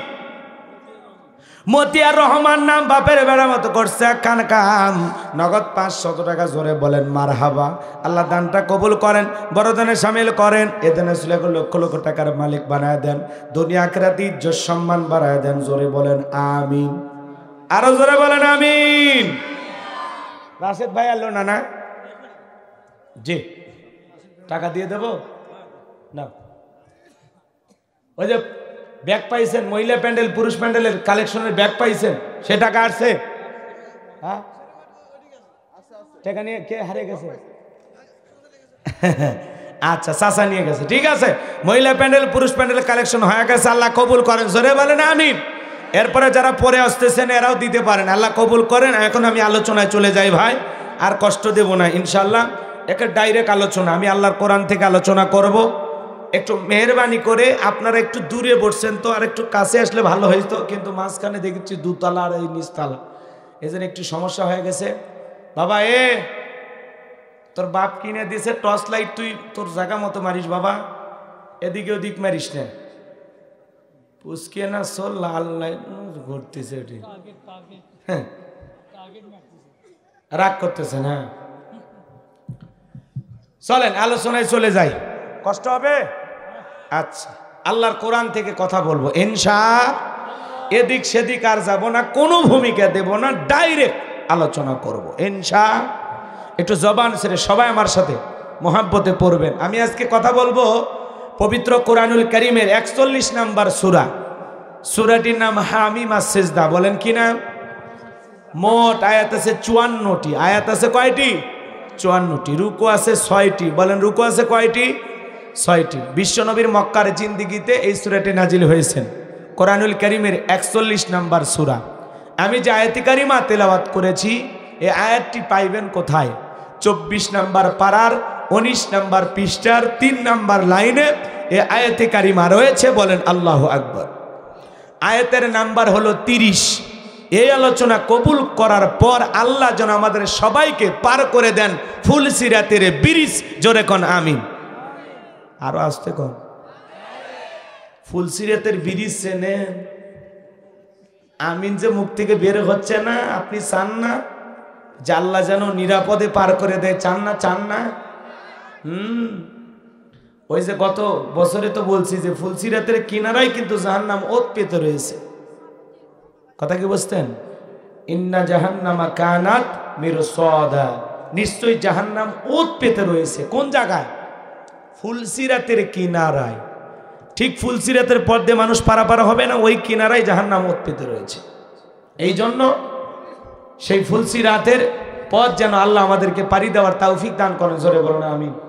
মতিয়ার রহমান নাম, বাপের বেড়া মতো করছে কান কাম। নগদ 500 টাকা, জোরে বলেন মারহাবা। আল্লাহ দানটা কবুল করেন, বড় দানে শামিল করেন, এ দানে সুলেখ লক্ষ লক্ষ টাকার মালিক বানায় দেন, দুনিয়া আখিরাতে ইজ্জত সম্মান বাড়ায় দেন, জোরে বলেন আমিন। আরো জোরে বলেন আমিন। রাশেদ ভাই আলো না? জি, টাকা দিয়ে দেব না? ওই যে ব্যাগ পাইছেন, মহিলা প্যান্ডেল পুরুষ প্যান্ডেলের কালেকশনের ব্যাগ পাইছেন, সে টাকা আসছে? হ্যাঁ, টাকা নিয়ে কে হারিয়ে গেছে? আচ্ছা, চাচা নিয়ে গেছে, ঠিক আছে। মহিলা প্যান্ডেল পুরুষ প্যান্ডেলের কালেকশন হয়ে গেছে, আল্লাহ কবুল করেন, জোরে বলেন আমিন। এরপরে যারা পরে আসতেছেন এরাও দিতে পারেন, আল্লাহ কবুল করেন। এখন আমি আলোচনায় চলে যাই ভাই, আর কষ্ট দেব না ইনশাল্লাহ। একটা ডাইরেক্ট আলোচনা, আমি আল্লাহর কোরআন থেকে আলোচনা করব। একটু মেহরবানি করে আপনারা একটু দূরে বসছেন তো, আর একটু কাছে আসলে ভালো হইতো, কিন্তু মাঝখানে দেখেছি 2 তলা আর এই নিচতলা, এই জন্য একটু সমস্যা হয়ে গেছে। বাবা তোর বাপ কিনে দিয়েছে টর্চ লাইট, তুই তোর জায়গা মতো মারিস বাবা, এদিকে ওদিক মারিস না। পুষকে না সোল লাল লাইট ঘুরতেছে, ওটি হ্যাঁ রাগ করতেছেন। হ্যাঁ চলেন আলোচনায় চলে যাই, কষ্ট হবে? আচ্ছা, আল্লাহর কোরআন থেকে কথা বলবো ইনশাআল্লাহ। এদিক সেদিক আর যাব না, কোনো ভূমিকা দেব না, ডাইরেক্ট আলোচনা করব ইনশাআল্লাহ। একটু জবান ছেড়ে সবাই আমার সাথে মোহাব্বতে পড়বেন। আমি আজকে কথা বলবো পবিত্র কোরআনুল কারীমের 41 নম্বর সূরা। সূরাটির নাম হামিম আস-সিজদা। বলেন কি নাম? মোট আয়াত আছে 54টি। আয়াত আছে কয়টি? 54টি। রুকু আছে 6টি। বলেন রুকু আছে কয়টি? 6টি। বিশ্বনবীর মক্কার জিন্দেগিতে এই সূরাটি নাজিল হয়েছেন। কোরআনুল কারীমের 41 নম্বর সূরা। আমি যে আয়াতে কারিমা তেলাওয়াত করেছি, এই আয়াতটি পাইবেন কোথায়? 24 নম্বর পারার 19 নম্বর পৃষ্ঠার 3 নম্বর লাইনে এই আয়াতে কারিমা রয়েছে। বলেন আল্লাহু আকবার। আয়াতের নাম্বার হলো 30। এই আলোচনা কবুল করার পর আল্লাহ যেন আমাদের সবাইকে পার করে দেন ফুলসিরাতের ব্রিজ। জোরে কোন আমিন। আরো আসতে কোন ফুলসিরাতের ব্রিজ চেনেন? আমিন যে মুখ থেকে বের হচ্ছে না, আপনি চান না যে আল্লাহ যেন নিরাপদে পার করে দেয়? চান না? ওই যে গত বছরে তো বলছি যে ফুলসিরাতের কিনারাই কিন্তু জাহান্নাম ওত পেতে রয়েছে। কথা কি বুঝতেন? ইন্না জাহান্নামা কানাত মিরসাদা। নিশ্চয়ই জাহান্নাম ওত পেতে রয়েছে। কোন জায়গায়? ফুলসিরাতের কিনারায়। ঠিক ফুলসিরাতের পথ দিয়ে মানুষ পারাপার হবে না, ওই কিনারায় জাহান্নাম ওত পেতে রয়েছে। এই জন্য সেই ফুলসিরাতের পথ যেন আল্লাহ আমাদেরকে পাড়ি দেওয়ার তৌফিক দান করেন। জোরে বলুন আমিন।